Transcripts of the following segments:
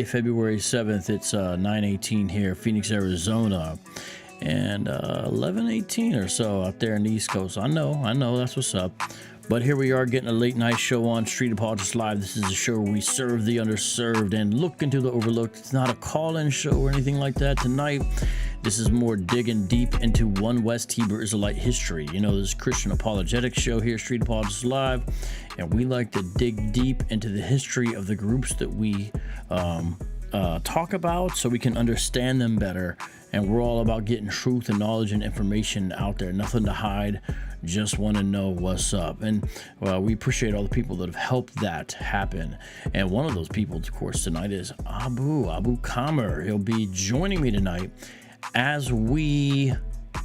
February 7th. It's 9:18 here, Phoenix, Arizona, and 11:18 or so out there in the East Coast. I know, that's what's up. But here we are getting a late night show on Street Apologetics Live. This is a show where we serve the underserved and look into the overlooked. It's not a call-in show or anything like that tonight. This is more digging deep into One West Hebrew Israelite history. You know, this Christian apologetics show here, Street Apologetics Live, and we like to dig deep into the history of the groups that we talk about so we can understand them better. And we're all about getting truth and knowledge and information out there. Nothing to hide. Just want to know what's up. And we appreciate all the people that have helped that happen. And one of those people, of course, tonight is Abu Kamer. He'll be joining me tonight as we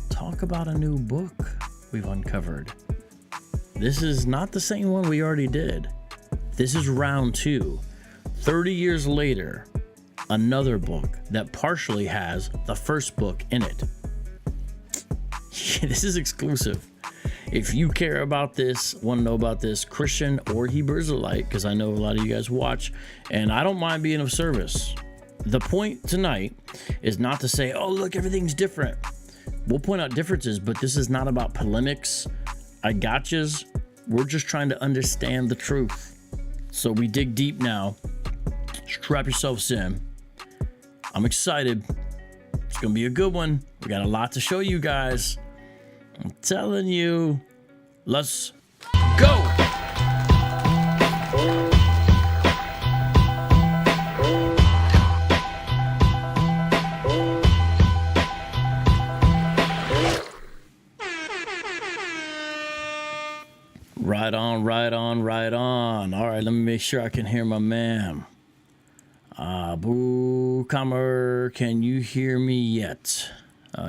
talk about a new book we've uncovered. This is not the same one we already did. This is round 2. 30 years later, another book that partially has the first book in it. This is exclusive. If you care about this, want to know about this, Christian or Hebrew Israelite, because I know a lot of you guys watch, and I don't mind being of service. The point tonight is not to say, oh, look, everything's different. We'll point out differences, but this is not about polemics. I gotchas. We're just trying to understand the truth. So we dig deep now. Strap yourselves in. I'm excited. It's going to be a good one. We got a lot to show you guys. I'm telling you. Let's go. Right on. All right, let me make sure I can hear my man. Abu Kamer, can you hear me yet?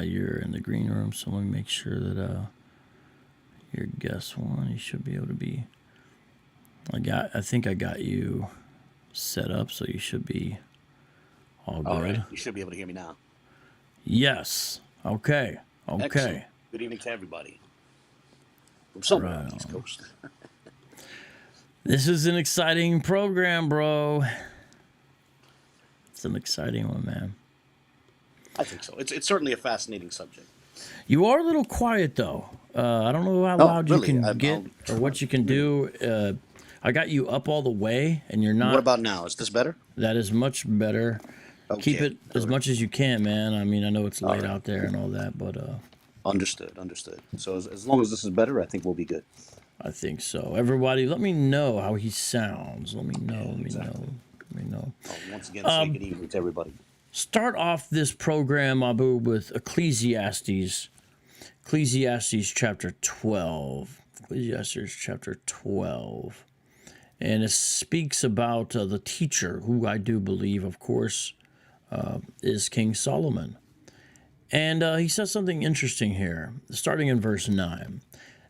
You're in the green room, so let me make sure that your guest one, you should be able to be. I think I got you set up, so you should be all good. All right, you should be able to hear me now. Yes. Okay. Excellent. Good evening to everybody from somewhere on the East Coast. This is an exciting program, bro. It's an exciting one, man. I think so. It's certainly a fascinating subject. You are a little quiet, though. I don't know how loud really? you can get or what you can do. I got you up all the way, and you're not. What about now? Is this better? That is much better. Okay. Keep it as much as you can, man. I mean, I know it's late out there and all that, but... Understood. So as long as this is better, I think we'll be good. I think so. Everybody, let me know how he sounds. Let me know. Once again, say good evening to everybody. Start off this program, Abu, with Ecclesiastes chapter 12. Ecclesiastes chapter 12. And it speaks about the teacher, who I do believe, of course, is King Solomon. And he says something interesting here, starting in verse 9.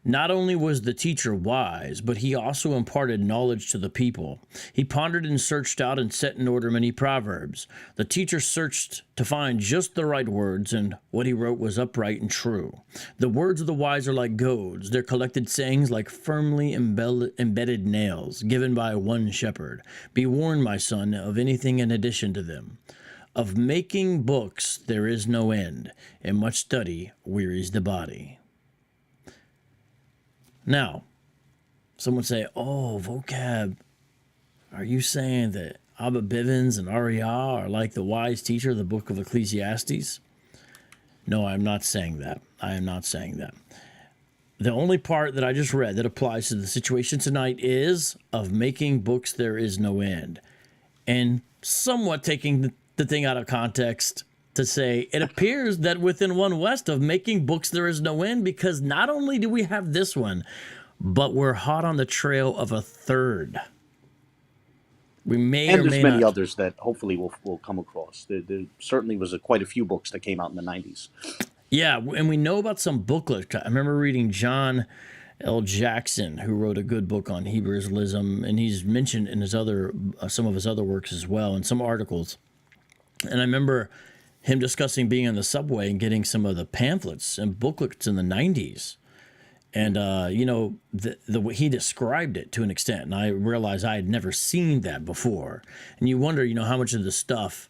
Not only was the teacher wise, but he also imparted knowledge to the people. He pondered and searched out and set in order many proverbs. The teacher searched to find just the right words, and what he wrote was upright and true. The words of the wise are like goads, their collected sayings like firmly embedded nails, given by one shepherd. Be warned, my son, of anything in addition to them. Of making books there is no end, and much study wearies the body. Now, someone say, oh, Vocab, are you saying that Bibins and Ahrayah are like the wise teacher of the book of Ecclesiastes? No, I'm not saying that. The only part that I just read that applies to the situation tonight is of making books there is no end. And somewhat taking the thing out of context to say it appears that within One West of making books there is no end, because not only do we have this one, but we're hot on the trail of a third. We may and or may there's many not. others that hopefully we'll come across. There certainly was quite a few books that came out in the 90s. Yeah, and we know about some booklets. I remember reading John L. Jackson, who wrote a good book on Hebrew Israelism, and he's mentioned in his some of his other works as well, and some articles. And I remember him discussing being on the subway and getting some of the pamphlets and booklets in the 90s. And the way he described it to an extent, and I realized I had never seen that before. And you wonder, how much of the stuff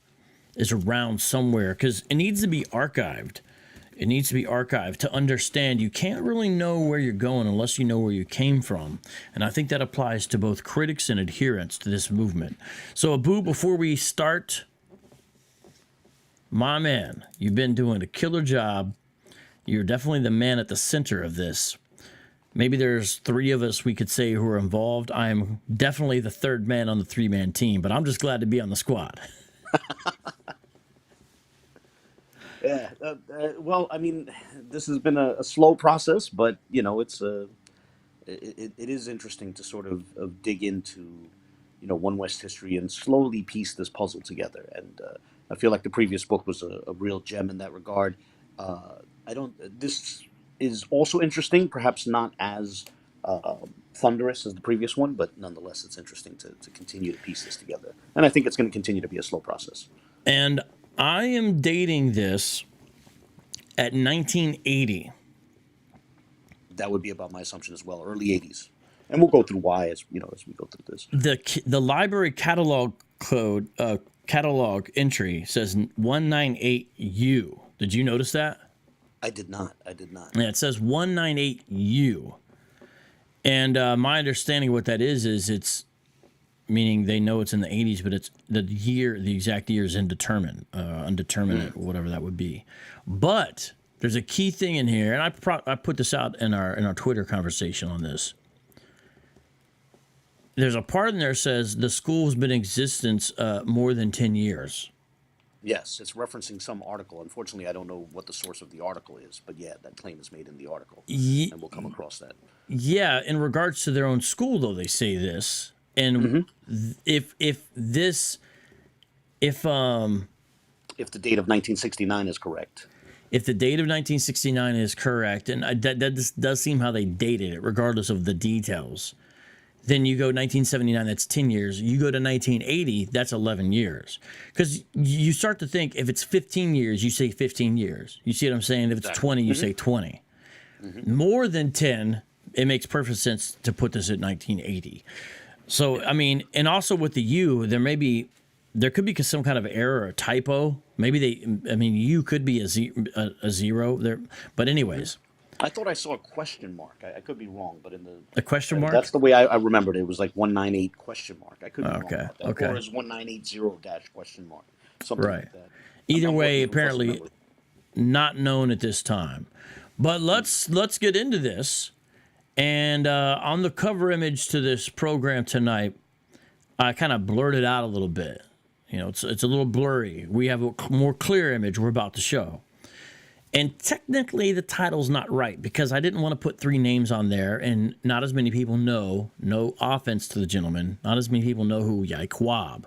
is around somewhere, because it needs to be archived. It needs to be archived to understand. You can't really know where you're going unless you know where you came from. And I think that applies to both critics and adherents to this movement. So, Abu, before we start, my man, you've been doing a killer job. You're definitely the man at the center of this. Maybe there's 3 of us we could say who are involved. I'm definitely the third man on the 3-man team, but I'm just glad to be on the squad. Yeah. Well, I mean, this has been a slow process, but it is interesting to sort of dig into, One West history and slowly piece this puzzle together. And I feel like the previous book was a real gem in that regard. I don't. This is also interesting, perhaps not as thunderous as the previous one, but nonetheless, it's interesting to continue to piece this together. And I think it's going to continue to be a slow process. And I am dating this at 1980. That would be about my assumption as well, early '80s, and we'll go through why as we go through this. The library catalog code catalog entry says 198U. Did you notice that? I did not. Yeah, it says 198U. And my understanding of what that is it's meaning they know it's in the 80s, but it's the exact year is undetermined, whatever that would be. But there's a key thing in here, and I put this out in our Twitter conversation on this. There's a part in there that says the school's been in existence more than 10 years. Yes, it's referencing some article. Unfortunately, I don't know what the source of the article is, but yeah, that claim is made in the article, and we'll come across that. Yeah, in regards to their own school, though, they say this. And if the date of 1969 is correct. If the date of 1969 is correct, and that does seem how they dated it, regardless of the details, then you go 1979, that's 10 years. You go to 1980, that's 11 years. Because you start to think, if it's 15 years, you say 15 years. You see what I'm saying? If it's 20, you say 20. More than 10, it makes perfect sense to put this at 1980. So, I mean, and also with the U, there could be some kind of error or typo. Maybe U could be a zero there. But anyways. I thought I saw a question mark. I could be wrong, but a question mark? That's the way I remembered it. It was like 198 question mark. I could be wrong about that. Okay. Or it's 1980 dash question mark. Something like that. Either way, apparently not known at this time. But let's get into this. And on the cover image to this program tonight, I kind of blurred it out a little bit. It's a little blurry. We have a more clear image we're about to show. And technically, the title's not right because I didn't want to put 3 names on there, and not as many people know. No offense to the gentleman, not as many people know who Yaiqab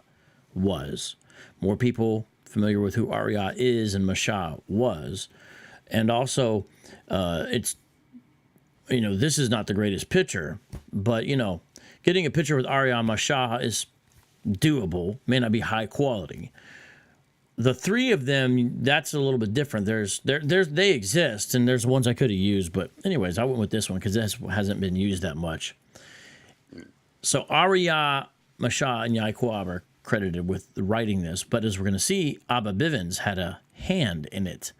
was. More people familiar with who Ahrayah is and Masha was, and also, it's this is not the greatest picture, but getting a picture with Ahrayah and Masha is doable. May not be high quality. The 3 of them, that's a little bit different. They exist, and there's ones I could have used, but anyways, I went with this one because this hasn't been used that much. So Ahrayah, Masha, and Yaiqab are credited with writing this, but as we're going to see, Abba Bibins had a hand in it.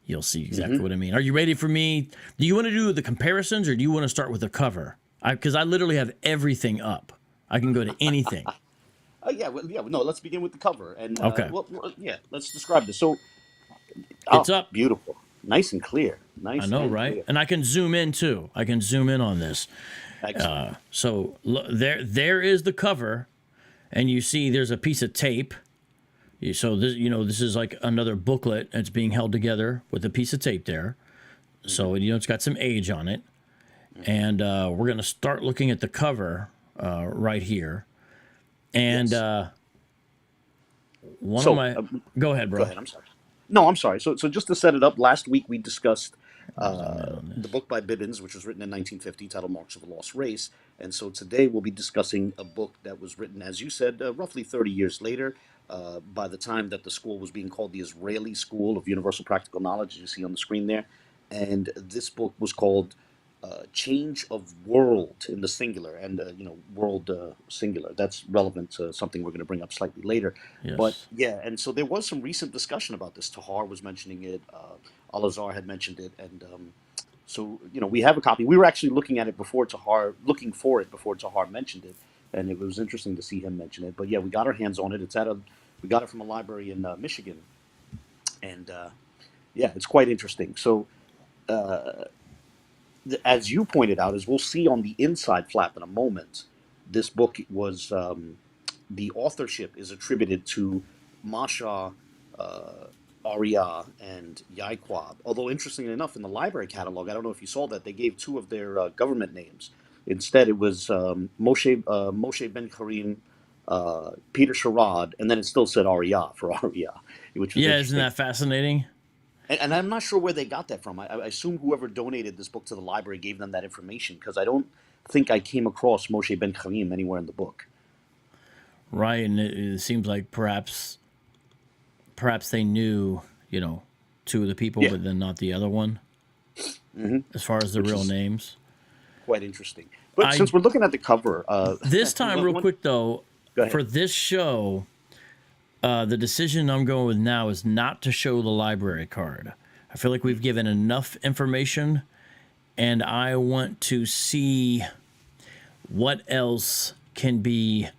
You'll see exactly what I mean. Are you ready for me? Do you want to do the comparisons, or do you want to start with the cover? Because I literally have everything up. I can go to anything. No, let's begin with the cover. And okay. Let's describe this. So it's up. Beautiful. Nice and clear. Nice. I know, right? Clear. And I can zoom in too. I can zoom in on this. Excellent. So there is the cover, and you see there's a piece of tape. So this is like another booklet that's being held together with a piece of tape there. So it's got some age on it. And we're going to start looking at the cover right here. And go ahead, bro. Go ahead. I'm sorry. No, I'm sorry. So just to set it up, last week we discussed the book by Bibins, which was written in 1950, titled Marks of a Lost Race. And so today we'll be discussing a book that was written, as you said, roughly 30 years later, by the time that the school was being called the Israeli School of Universal Practical Knowledge, as you see on the screen there. And this book was called change of world in the singular, and world singular. That's relevant to something we're going to bring up slightly later. But Yes. yeah, and so there was some recent discussion about this. Tahar was mentioning it. Al-Azhar had mentioned it, and so we have a copy. We were actually looking at it before Tahar, looking for it before Tahar mentioned it, and it was interesting to see him mention it. But yeah, we got our hands on it. We got it from a library in Michigan, and yeah, it's quite interesting. So. As you pointed out, as we'll see on the inside flap in a moment, this book was the authorship is attributed to Masha, Ahrayah, and Yaiqab. Although, interestingly enough, in the library catalog, I don't know if you saw that, they gave two of their government names. Instead, it was Moshe ben Karim, Peter Sherrod, and then it still said Ahrayah for Ahrayah, which was Yeah, isn't interesting. that fascinating? And I'm not sure where they got that from. I assume whoever donated this book to the library gave them that information, because I don't think I came across Moshe ben Karim anywhere in the book. Right, and it seems like perhaps they knew, two of the people, Yeah, but then not the other one, as far as the which real is names. quite interesting. But I since we're looking at the cover, This time, real quick though, go for ahead. this show, the decision I'm going with now is not to show the library card. I feel like we've given enough information, and I want to see what else can be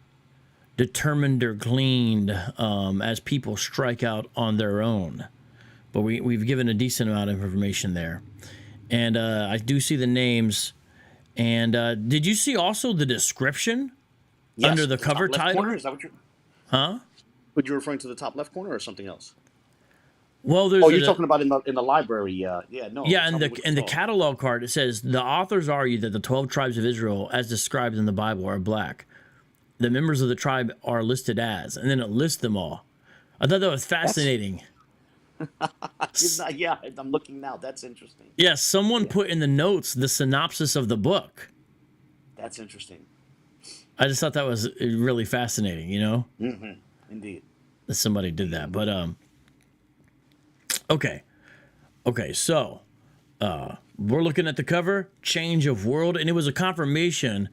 determined or gleaned as people strike out on their own. But we've given a decent amount of information there. And I do see the names. And did you see also the description Yes, under the the top cover left corner. title? Is that what you're? Huh? But you're referring to the top left corner or something else? Well, Oh, there's you're a talking about in the library. Yeah. No. yeah, Tell me what you in the saw. catalog card it says the authors argue that the 12 tribes of Israel, as described in the Bible, are black. The members of the tribe are listed as, and then it lists them all. I thought that was That's fascinating. yeah. I'm looking now. That's interesting. Yeah, someone Yeah, put in the notes the synopsis of the book. that's interesting. I just thought that was really fascinating, Indeed. that somebody did that. But okay. Okay, so we're looking at the cover, change of world, and it was a confirmation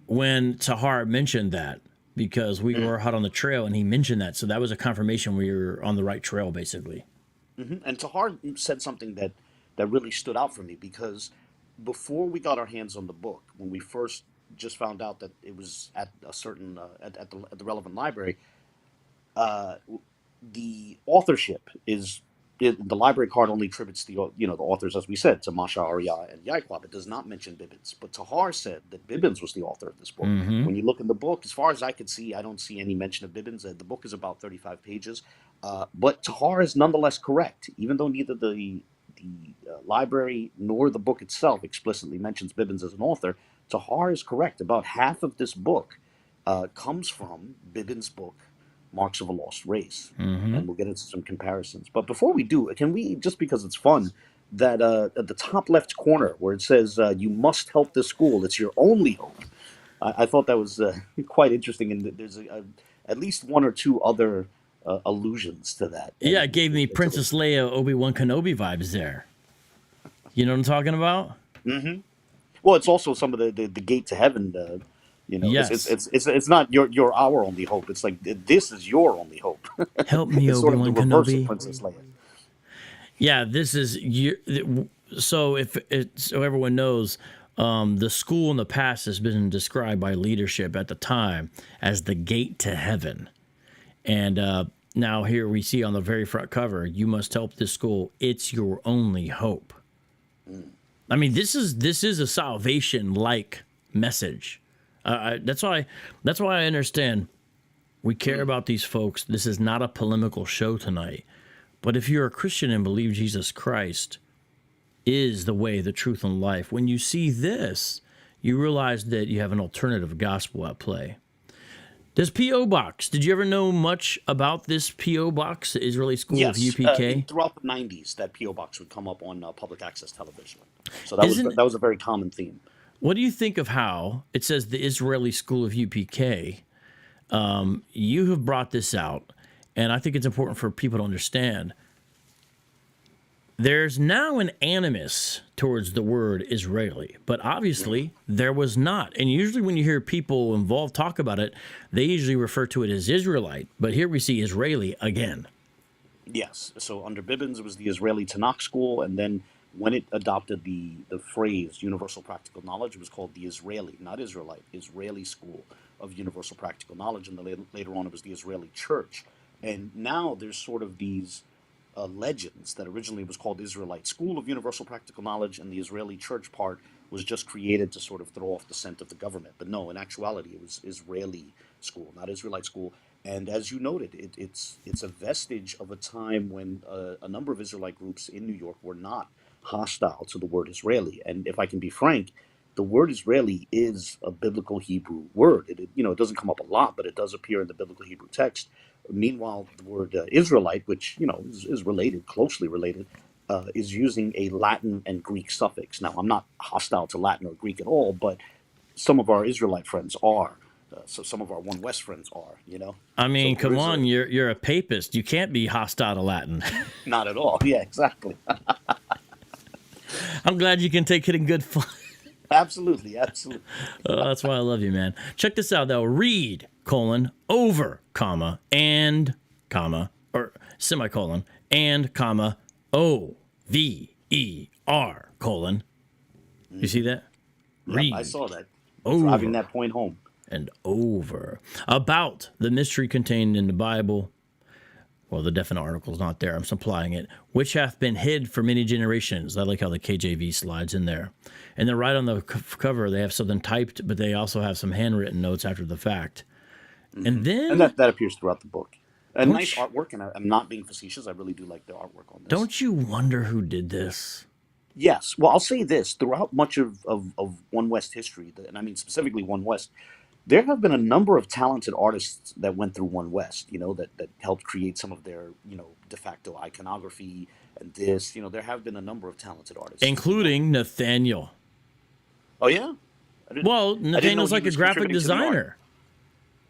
when Tahar mentioned that, because we were hot on the trail and he mentioned that. So that was a confirmation we were on the right trail, basically. And Tahar said something that really stood out for me, because before we got our hands on the book, when we first just found out that it was at a certain at the relevant library, uh, the authorship the library card only attributes the authors, as we said, to Masha, Ahrayah, and Yaiqab. It does not mention Bibins. But Tahar said that Bibins was the author of this book. When you look in the book, as far as I could see, I don't see any mention of Bibins. The book is about 35 pages. But Tahar is nonetheless correct, even though neither the library nor the book itself explicitly mentions Bibins as an author. Tahar is correct. About half of this book comes from Bibins' book, Marks of a Lost Race. And we'll get into some comparisons. But before we do, can we, just because it's fun, that at the top left corner where it says, you must help this school, it's your only hope. I thought that was quite interesting. And there's at least one or two other allusions to that. Yeah, And it gave me Princess Leia, Obi-Wan Kenobi vibes there. You know what I'm talking about? well, it's also some of the gate to heaven. Yes. It's not our only hope. It's like this is your only hope. Help me, It's sort of the Obi-Wan reverse of Kenobi. Princess Leia. Yeah, this is so so everyone knows, the school in the past has been described by leadership at the time as the gate to heaven, and now here we see on the very front cover, you must help this school. It's your only hope. I mean, this is a salvation like message. That's why I understand we care about these folks. This is not a polemical show tonight. But if you're a Christian and believe Jesus Christ is the way, the truth, and life, when you see this, you realize that you have an alternative gospel at play. This P.O. Box, did you ever know much about this P.O. Box, the Israeli School of Yes, UPK? throughout the '90s, that PO box would come up on public access television. So Isn't that was a very common theme. What do you think of how it says the Israeli School of UPK? You have brought this out, and I think it's important for people to understand. There's now an animus towards the word Israeli, but obviously there was not. And usually when you hear people involved talk about it, they usually refer to it as Israelite. But here we see Israeli again. Yes. So under Bibins, it was the Israeli Tanakh school, and then when it adopted the phrase universal practical knowledge, it was called the Israeli, not Israelite, Israeli School of Universal Practical Knowledge, and later on it was the Israeli Church. And now there's sort of these legends that originally was called Israelite School of Universal Practical Knowledge, and the Israeli Church part was just created to sort of throw off the scent of the government. But no, in actuality, it was Israeli School, not Israelite School. And as you noted, it's a vestige of a time when a number of Israelite groups in New York were not hostile to the word Israeli. And if I can be frank, the word Israeli is a biblical Hebrew word. It doesn't come up a lot, but it does appear in the biblical Hebrew text. Meanwhile, the word Israelite, which is related, closely related, is using a Latin and Greek suffix. Now, I'm not hostile to Latin or Greek at all, but some of our Israelite friends are. So some of our One West friends are, I mean, So come on, you're a papist. You can't be hostile to Latin. Not at all. Yeah, exactly. I'm glad you can take it in good fun. Absolutely, absolutely. That's why I love you, man. Check this out, though. Read, over, and, or semicolon, and, O-V-E-R, You see that? Read. Yep, I saw that. Over. Driving that point home. And over. About the mystery contained in the Bible. Well, the definite article's not there. I'm supplying it. Which hath been hid for many generations. I like how the KJV slides in there. And then right on the cover, they have something typed, but they also have some handwritten notes after the fact. Mm-hmm. And then... And that appears throughout the book. And nice artwork, and I'm not being facetious. I really do like the artwork on this. Don't you wonder who did this? Yes. Well, I'll say this. Throughout much of One West history, and I mean specifically One West, there have been a number of talented artists that went through One West, that helped create some of their, de facto iconography and this. There have been a number of talented artists. Including Nathaniel. Oh, yeah? Well, Nathaniel's like a graphic designer.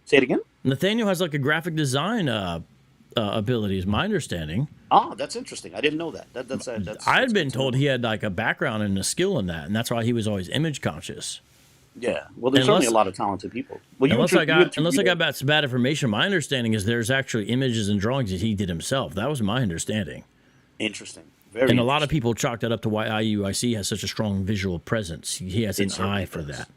Say it again? Nathaniel has like a graphic design ability, is my understanding. Ah, that's interesting. I didn't know that. That's I had been told he had like a background and a skill in that, and that's why he was always image conscious. Yeah, well, there's certainly a lot of talented people. Well, unless I got bad information, my understanding is there's actually images and drawings that he did himself. That was my understanding. Interesting. And a lot of people chalk that up to why IUIC has such a strong visual presence. He has an eye for that.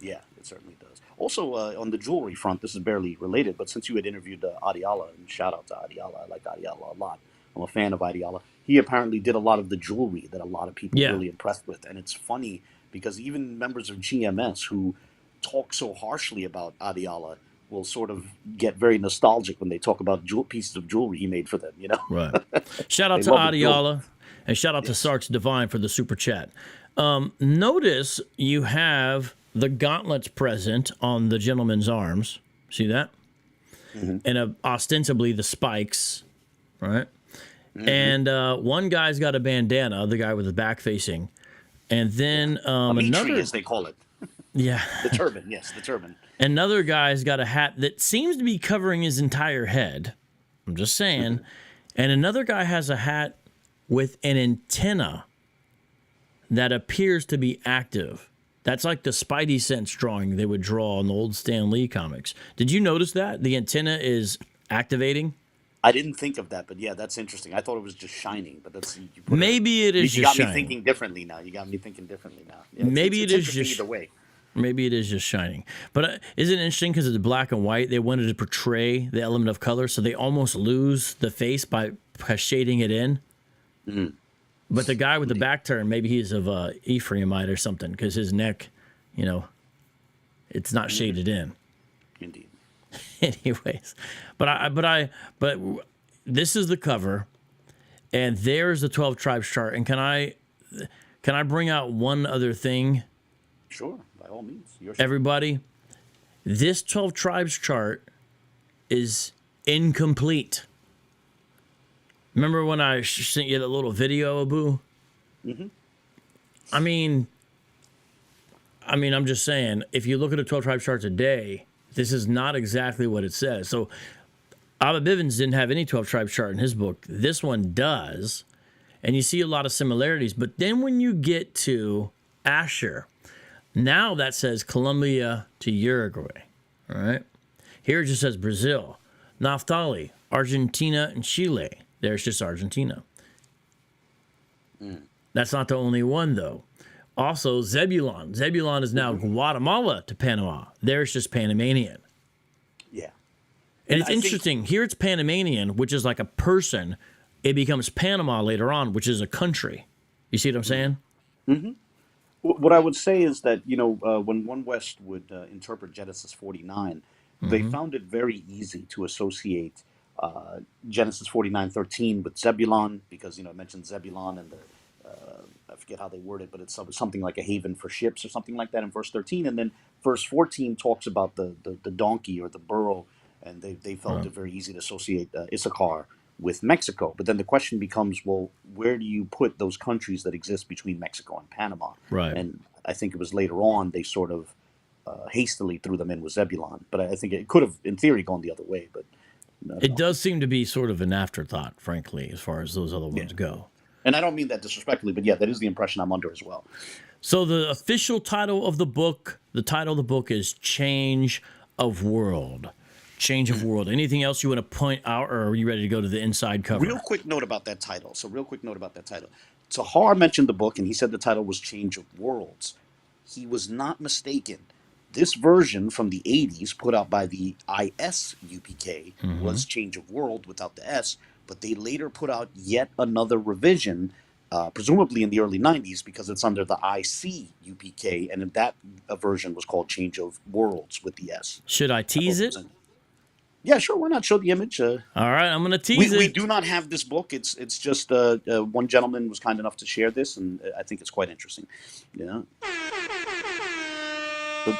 Yeah, it certainly does. Also, on the jewelry front, this is barely related, but since you had interviewed Ahrayah, and shout out to Ahrayah, I like Ahrayah a lot. I'm a fan of Ahrayah. He apparently did a lot of the jewelry that a lot of people are really impressed with. And it's funny because even members of GMS who talk so harshly about Ahrayah will sort of get very nostalgic when they talk about pieces of jewelry he made for them, Right. Shout out to Ahrayah, and shout out to Sark's Divine for the super chat. Notice you have the gauntlets present on the gentleman's arms. See that? Mm-hmm. And ostensibly the spikes, right? Mm-hmm. And one guy's got a bandana, the guy with the back facing. And then another, as they call it. Yeah. The turban, yes, the turban. Another guy's got a hat that seems to be covering his entire head. I'm just saying. Mm-hmm. And another guy has a hat with an antenna that appears to be active. That's like the Spidey Sense drawing they would draw in the old Stan Lee comics. Did you notice that? The antenna is activating? I didn't think of that, but yeah, that's interesting. I thought it was just shining, but that's maybe it is just shining. You got me thinking differently now. Yeah, maybe it is just either way. Maybe it is just shining. But isn't it interesting because it's black and white? They wanted to portray the element of color, so they almost lose the face by shading it in. Mm-hmm. But the guy with the back turn, maybe he's of Ephraimite or something, because his neck, it's not shaded in. Indeed. Anyways, but this is the cover, and there's the 12 tribes chart. And can I bring out one other thing? Sure, by all means. Everybody, this 12 tribes chart is incomplete. Remember when I sent you that little video, Abu? Mm-hmm. I mean, I'm just saying, if you look at a 12 tribes chart today, this is not exactly what it says. So Abba Bivens didn't have any 12 tribes chart in his book. This one does. and you see a lot of similarities. But then when you get to Asher, now that says Colombia to Uruguay. All right. Here it just says Brazil. Naphtali, Argentina, and Chile. There's just Argentina. That's not the only one, though. Also, Zebulon. Zebulon is now Guatemala to Panama. There's just Panamanian. Yeah. And it's interesting. Here it's Panamanian, which is like a person. It becomes Panama later on, which is a country. You see what I'm saying? Mm-hmm. What I would say is that, when One West would interpret Genesis 49, they found it very easy to associate Genesis 49:13 with Zebulon, because, it mentions Zebulon and I forget how they word it, but it's something like a haven for ships or something like that in verse 13. And then verse 14 talks about the donkey or the burro, and they felt it very easy to associate Issachar with Mexico. But then the question becomes, well, where do you put those countries that exist between Mexico and Panama? Right. And I think it was later on they sort of hastily threw them in with Zebulon. But I think it could have, in theory, gone the other way. But it does seem to be sort of an afterthought, frankly, as far as those other ones go. And I don't mean that disrespectfully, but yeah, that is the impression I'm under as well. So the official title of the book, is Change of World. Change of World. Anything else you want to point out, or are you ready to go to the inside cover? Real quick note about that title. Tahar mentioned the book, and he said the title was Change of Worlds. He was not mistaken. This version from the 80s, put out by the ISUPK, was Change of World without the S, but they later put out yet another revision, presumably in the early 90s, because it's under the ICUPK, and that version was called Change of Worlds with the S. Should I tease it? Yeah, sure. Why not show the image? All right, I'm going to tease it. We do not have this book. It's just one gentleman was kind enough to share this, and I think it's quite interesting. Yeah. But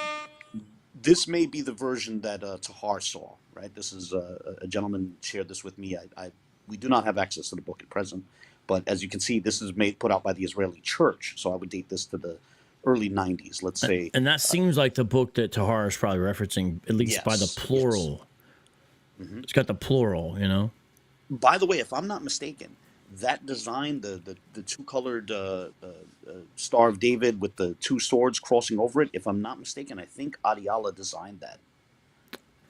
this may be the version that Tahar saw, right? This is a gentleman shared this with me. We do not have access to the book at present, but as you can see, this is put out by the Israeli Church, so I would date this to the early 90s, let's say. And that seems like the book that Tahar is probably referencing, at least by the plural. Yes. It's got the plural, By the way, if I'm not mistaken, that design, the two-colored Star of David with the two swords crossing over it, if I'm not mistaken, I think Ahrayah designed that.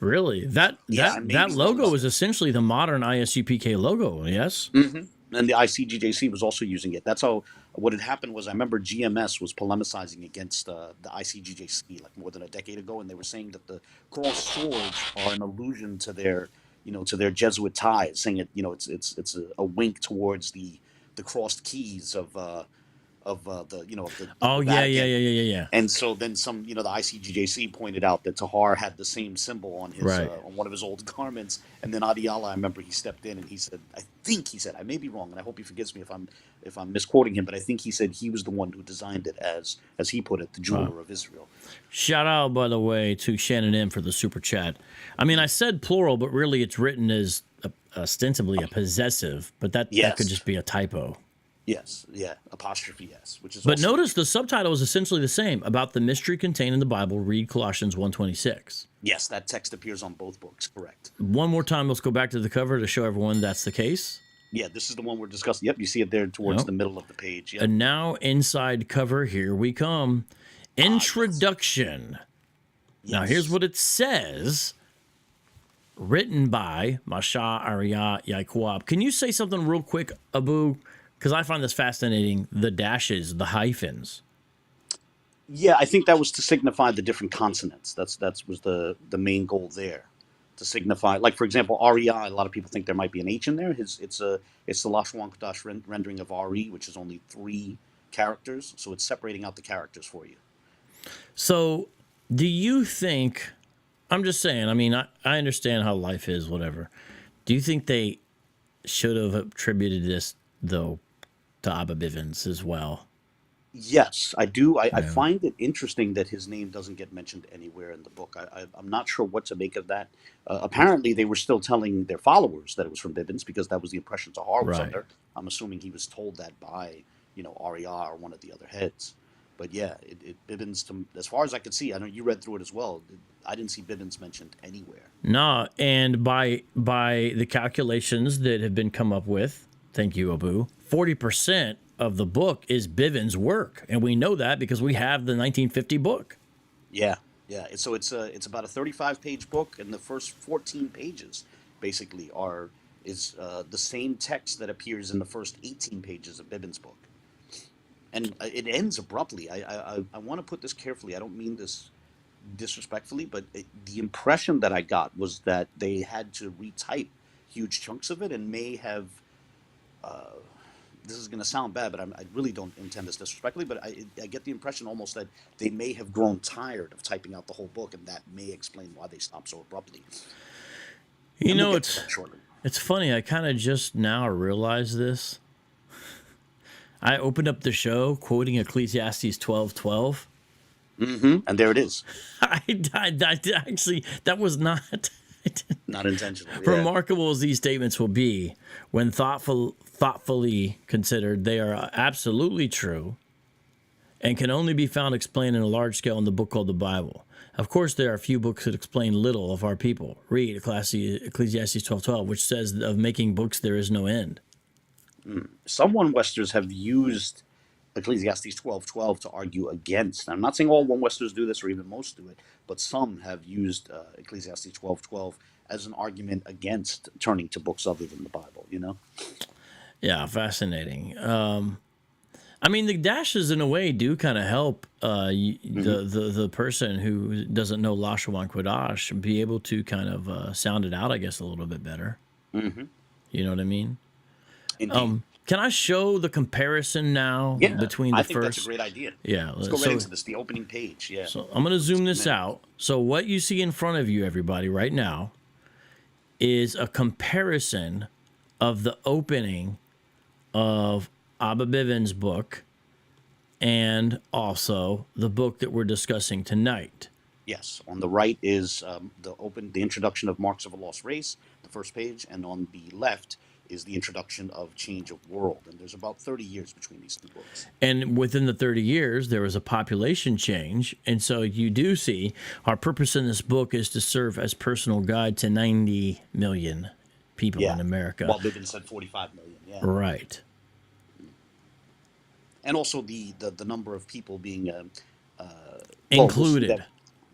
Really? That logo is essentially the modern ISUPK logo, yes? And the ICGJC was also using it. That's how what had happened was I remember GMS was polemicizing against the ICGJC like more than a decade ago, and they were saying that the crossed swords are an allusion to their Jesuit ties, saying it's a wink towards the crossed keys of the yeah. And so then the ICGJC pointed out that Tahar had the same symbol on his on one of his old garments, and then Ahrayah, I remember he stepped in and he said, I may be wrong, and I hope he forgives me if I'm misquoting him, but I think he said he was the one who designed it as he put it, the jeweler of Israel. Shout out, by the way, to Shannon M for the super chat. I mean, I said plural, but really it's written as ostensibly a possessive, but that could just be a typo. Yes, yeah, apostrophe S, which is. But notice the subtitle is essentially the same. About the mystery contained in the Bible, read Colossians 1:26. Yes, that text appears on both books, correct. One more time, let's go back to the cover to show everyone that's the case. Yeah, this is the one we're discussing. Yep, you see it there towards the middle of the page. Yep. And now inside cover, here we come. Introduction. Yes. Now here's what it says. Written by Masha, Ahrayah, Yaiqab. Can you say something real quick, Abu? Because I find this fascinating, the dashes, the hyphens. Yeah, I think that was to signify the different consonants. That was the main goal there, to signify. Like, for example, Ahrayah, a lot of people think there might be an H in there. It's the Lashon Kodash rendering of Ari, which is only 3 characters. So it's separating out the characters for you. So do you think, I'm just saying, I mean, I understand how life is, whatever. Do you think they should have attributed this, though, to Abba Bivins as well? Yes, I do. I find it interesting that his name doesn't get mentioned anywhere in the book. I'm not sure what to make of that. Apparently, they were still telling their followers that it was from Bibins because that was the impression Tahar was under. I'm assuming he was told that by, Ahrayah or one of the other heads. But yeah, Bibins, as far as I could see, I know you read through it as well. I didn't see Bibins mentioned anywhere. No, and by the calculations that have been come up with, Thank you, Abu. 40% of the book is Bivens' work, and we know that because we have the 1950 book. Yeah, yeah. It's about a 35-page book, and the first 14 pages basically is the same text that appears in the first 18 pages of Bibins' book, and it ends abruptly. I want to put this carefully. I don't mean this disrespectfully, but the impression that I got was that they had to retype huge chunks of it and may have. This is going to sound bad, but I really don't intend this disrespectfully. But I get the impression almost that they may have grown tired of typing out the whole book, and that may explain why they stopped so abruptly. You And know, we'll get to that shortly. it's funny. I kind of just now realized this. I opened up the show quoting Ecclesiastes 12:12. And there it is. I actually, that was not Not intentional. Yeah. remarkable as these statements will be. When thoughtfully considered, they are absolutely true and can only be found explained in a large scale in the book called the Bible. Of course, there are a few books that explain little of our people. Read Ecclesiastes 12:12, which says, of making books there is no end. Some one-Westers have used Ecclesiastes 12:12 to argue against. I'm not saying all one-Westers do this, or even most do it, but some have used Ecclesiastes 12:12 as an argument against turning to books other than the Bible. You know? Yeah, fascinating. I mean, the dashes in a way do kind of help the person who doesn't know Lashawan Kodash be able to kind of sound it out, I guess, a little bit better. You know what I mean? Indeed. Can I show the comparison now Yeah, between the I think first? that's a great idea. Yeah, Let's go right into this. The opening page. Yeah. So I'm going to zoom this out. So what you see in front of you, everybody, right now, is a comparison of the opening of Abba Bivens' book and also the book that we're discussing tonight. Yes. On the right is the introduction of Marks of a Lost Race, the first page, and on the left is the introduction of Change of World. And there's about 30 years between these two books. And within the 30 years, there was a population change. And so you do see our purpose in this book is to serve as personal guide to 90 million people in America. Well, Bibins said 45 million. Yeah. Right. And also the number of people being included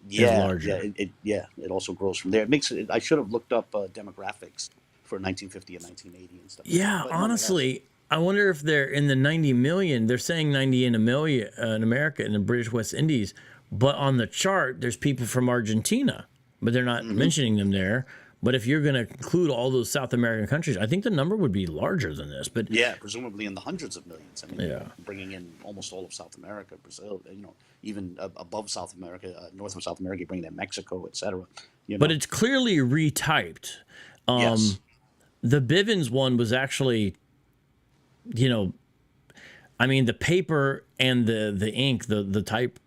is larger. It also grows from there. It makes it. I should have looked up demographics for 1950 and 1980 and stuff. Yeah, honestly, I wonder if they're in the 90 million. They're saying 90 in America in the British West Indies, but on the chart there's people from Argentina, but they're not mentioning them there. But if you're going to include all those South American countries, I think the number would be larger than this. But yeah, presumably in the hundreds of millions. I mean, bringing in almost all of South America, Brazil, even above South America, north of South America, bringing in Mexico, etc. But it's clearly retyped. Yes. The Bivens one was actually, I mean, the paper and the ink, the type,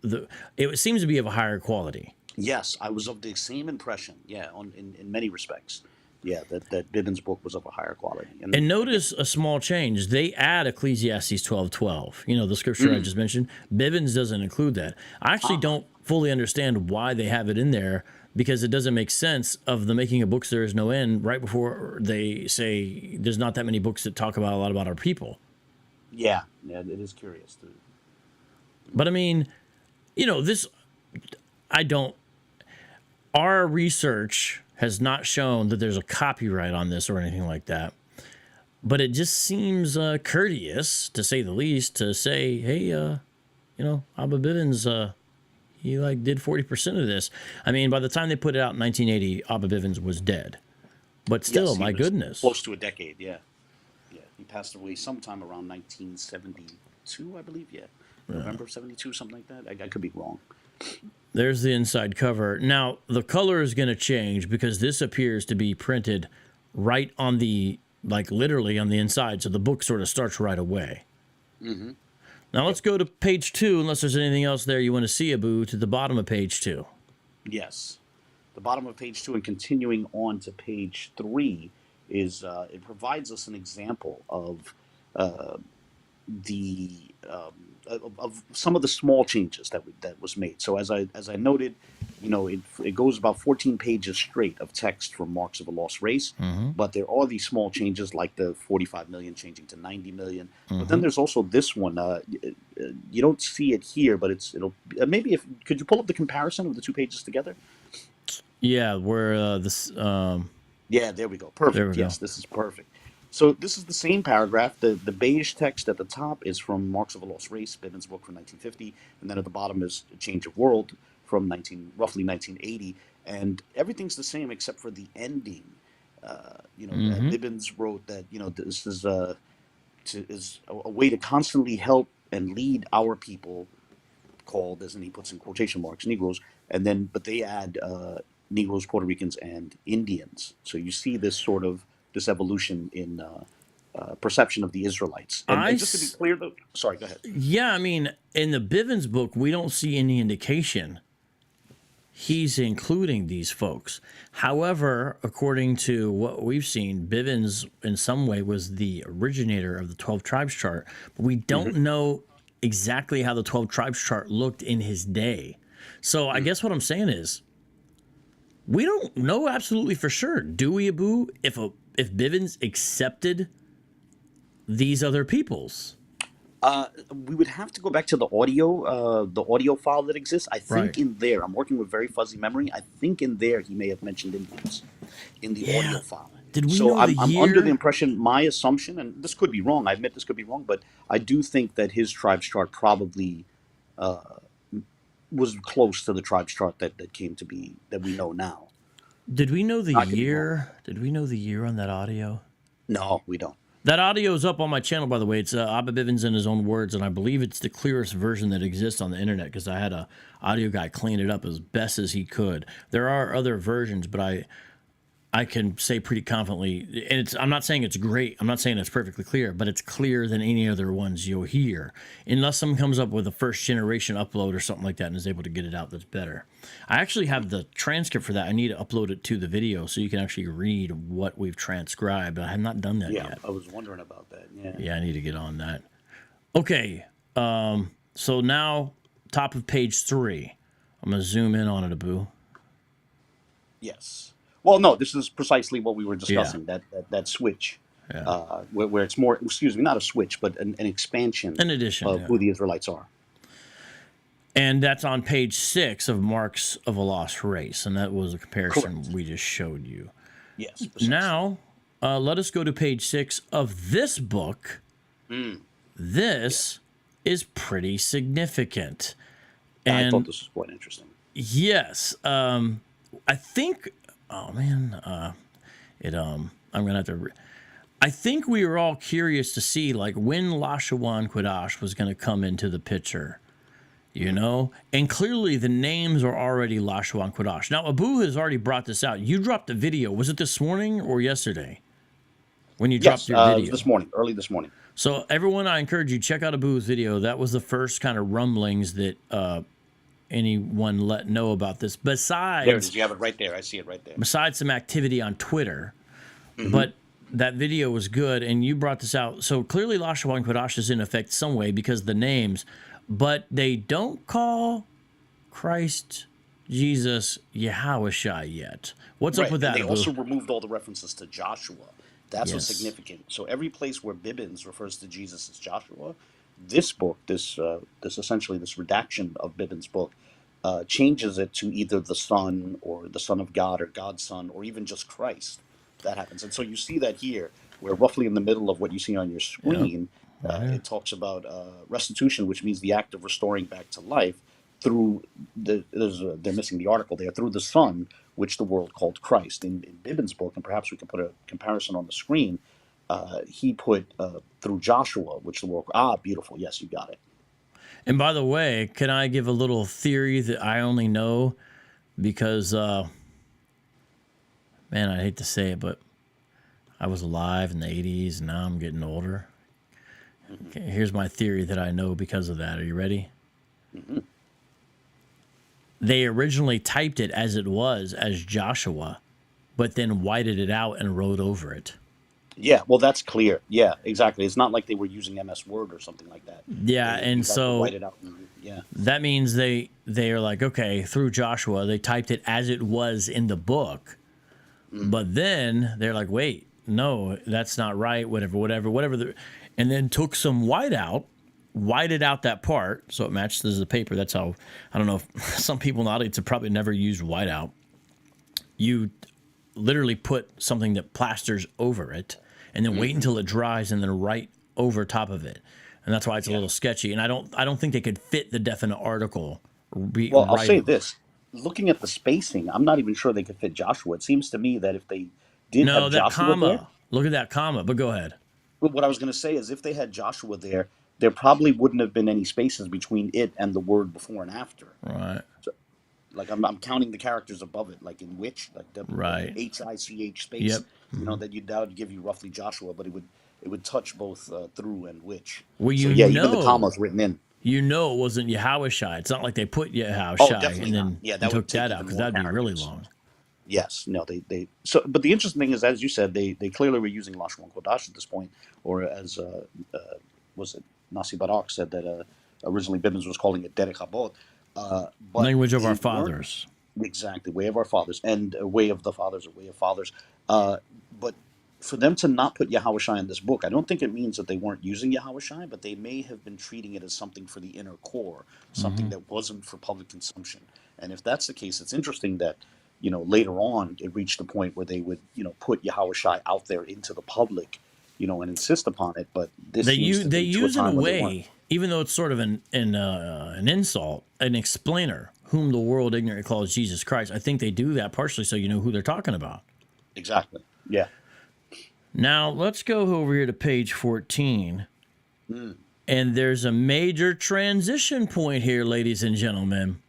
it seems to be of a higher quality. Yes, I was of the same impression. Yeah, in many respects. Yeah, that Bibins' book was of a higher quality. And notice a small change. They add Ecclesiastes 12:12. The scripture I just mentioned. Bibins doesn't include that. I actually don't fully understand why they have it in there, because it doesn't make sense of the making of books there is no end right before they say there's not that many books that talk about a lot about our people. Yeah, it is curious. But I mean, our research has not shown that there's a copyright on this or anything like that. But it just seems courteous, to say the least, to say, hey, Abba Bivens, he did 40% of this. I mean, by the time they put it out in 1980, Abba Bivens was dead. But still, yes, my goodness. Close to a decade, yeah. Yeah, he passed away sometime around 1972, I believe, yeah. November 72, something like that. I could be wrong. There's the inside cover. Now, the color is going to change because this appears to be printed right on the, literally on the inside. So the book sort of starts right away. Now, let's go to page 2, unless there's anything else there you want to see, Abu, to the bottom of page 2. Yes. The bottom of page 2 and continuing on to page 3 is, it provides us an example of the of some of the small changes that was made. So as I noted, it goes about 14 pages straight of text from Marks of a Lost Race, Mm-hmm. but there are these small changes like the 45 million changing to 90 million. But then Mm-hmm. there's also this one. You don't see it here, but it'll maybe if could you pull up the comparison of the two pages together? Yeah, where this Yeah, there we go. there Perfect. we go. Yes, this is perfect. So this is the same paragraph. The beige text at the top is from Marks of a Lost Race, Bibins book from 1950, and then at the bottom is A Change of World from roughly 1980, and everything's the same except for the ending. Mm-hmm. Bibins wrote that this is a way to constantly help and lead our people called, as and he puts in quotation marks, Negroes, and then but they add Negroes, Puerto Ricans, and Indians. So you see this evolution in perception of the Israelites. And just to be clear, though, sorry, go ahead. Yeah, I mean, in the Bivens book, we don't see any indication he's including these folks. However, according to what we've seen, Bivens in some way was the originator of the 12 tribes chart, but we don't know exactly how the 12 tribes chart looked in his day. So I guess what I'm saying is we don't know absolutely for sure, do we, Abu, if Bivens accepted these other peoples? We would have to go back to the audio file that exists. I think Right. in there, I'm working with very fuzzy memory. I think in there he may have mentioned Indians in the audio Yeah. file. Did we So know the I'm under the year? impression, my assumption, and this could be wrong. I admit this could be wrong, but I do think that his tribes chart probably was close to the tribes chart that came to be that we know now. Did we know the I could be wrong. year? Did we know the year on that audio? No, we don't. That audio is up on my channel, by the way. It's Abba Bivens in his own words, and I believe it's the clearest version that exists on the internet because I had a audio guy clean it up as best as he could. There are other versions, but I can say pretty confidently, and I'm not saying it's great. I'm not saying it's perfectly clear, but it's clearer than any other ones you'll hear, unless someone comes up with a first generation upload or something like that and is able to get it out. That's better. I actually have the transcript for that. I need to upload it to the video so you can actually read what we've transcribed. I have not done that Yeah, yet. I was wondering about that. Yeah. Yeah, I need to get on that. Okay, so now top of page 3. I'm gonna zoom in on it, Abu. Yes. Well, no, this is precisely what we were Yeah, discussing. That switch, yeah. where it's more. Excuse me, not a switch, but an expansion In addition, of yeah. who the Israelites are. And that's on page 6 of Marks of a Lost Race, and that was a comparison Correct. we just showed you. Yes. Precisely. Now, let us go to page 6 of this book. This is pretty significant. I thought And this was quite interesting. yes, I think. Oh man, I'm gonna have to. I think we were all curious to see like when Lashawan Quadash was gonna come into the picture, you know, and clearly the names are already Lashawan Quadash. Now Abu has already brought this out. You dropped a video. Was it this morning or yesterday when you dropped Yes, your video? this morning, early this morning. So everyone, I encourage you check out Abu's video. That was the first kind of rumblings that anyone let know about this. There it Besides is. You have it right there. I see it right there. besides some activity on Twitter, but that video was good, and you brought this out. So clearly, Lashawan Quadash is in effect some way because the names, but they don't call Christ, Jesus, Yahushua yet. What's up Right. with And that, they Abu? also removed all the references to Joshua. That's what's Yes. significant. So every place where Bibins refers to Jesus as Joshua, this book, this essentially this redaction of Bibins' book, changes it to either the Son or the Son of God or God's Son or even just Christ. That happens, and so you see that here, where roughly in the middle of what you see on your Yeah. screen, it talks about restitution, which means the act of restoring back to life through they're missing the article there, through the Son, which the world called Christ. In Bibins' book, and perhaps we can put a comparison on the screen. He put through Joshua, which the world. Beautiful. Yes, you got it. And by the way, can I give a little theory that I only know because, man, I hate to say it, but I was alive in the 80s and now I'm getting older. Okay, here's my theory that I know because of that. Are you ready? They originally typed it as it was, as Joshua, but then whited it out and wrote over it. Yeah, well, that's clear. Yeah, exactly. It's not like they were using MS Word or something like that. Yeah, You and had to write so it out. Yeah. that means they are like, okay, through Joshua, they typed it as it was in the book. Mm. But then they're like, wait, no, that's not right, whatever. And then took some white out, whited out that part so it matches the paper. That's how, I don't know, if some people in the audience have probably never used whiteout. You literally put something that plasters over it and then wait until it dries and then write over top of it. And that's why it's a Yeah. little sketchy. And I don't think they could fit the definite article Well, I'll right. say this. Looking at the spacing, I'm not even sure they could fit Joshua. It seems to me that if they did No, have that Joshua there, comma. Look at that comma, but go ahead. but what I was going to say is if they had Joshua there, there probably wouldn't have been any spaces between it and the word before and after. Right. So, like I'm counting the characters above it, like in which, like the Right. HICH space, Yep. that would give you roughly Joshua, but it would touch both through and which. Well, So you yeah, even the know, commas written in. you know it wasn't Yahushai. It's not like they put Oh, Yahushai and definitely not. then Yeah, and that would took take that out even because more that'd be really characters. long. Yes, no, they so. But the interesting thing is, as you said, they clearly were using Lashon Kodash at this point, or as was it Nasi Barak said that originally Bibins was calling it Derech Habot, but Language of our they weren't fathers. exactly way of our fathers and way of the fathers or way of fathers. But for them to not put Yahushai in this book, I don't think it means that they weren't using Yahushai, but they may have been treating it as something for the inner core, something Hmm. that wasn't for public consumption. And if that's the case, it's interesting that later on it reached a point where they would put Yahushai out there into the public, and insist upon it. But this seems to They be to a use in a time when they weren't. way, even though it's sort of an insult, an explainer, whom the world ignorantly calls Jesus Christ. I think they do that partially so you know who they're talking about. Exactly. Yeah. Now let's go over here to page 14. Mm. And there's a major transition point here, ladies and gentlemen.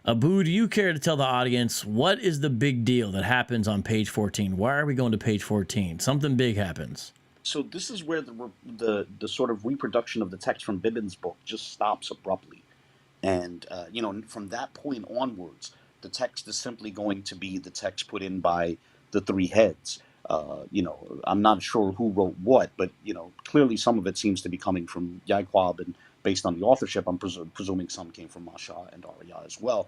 Abu, do you care to tell the audience what is the big deal that happens on page 14? Why are we going to page 14? Something big happens. So this is where the sort of reproduction of the text from Bibins' book just stops abruptly, and from that point onwards, the text is simply going to be the text put in by the three heads. I'm not sure who wrote what, but clearly some of it seems to be coming from Yaiqab, and based on the authorship, I'm presuming some came from Masha and Ahrayah as well.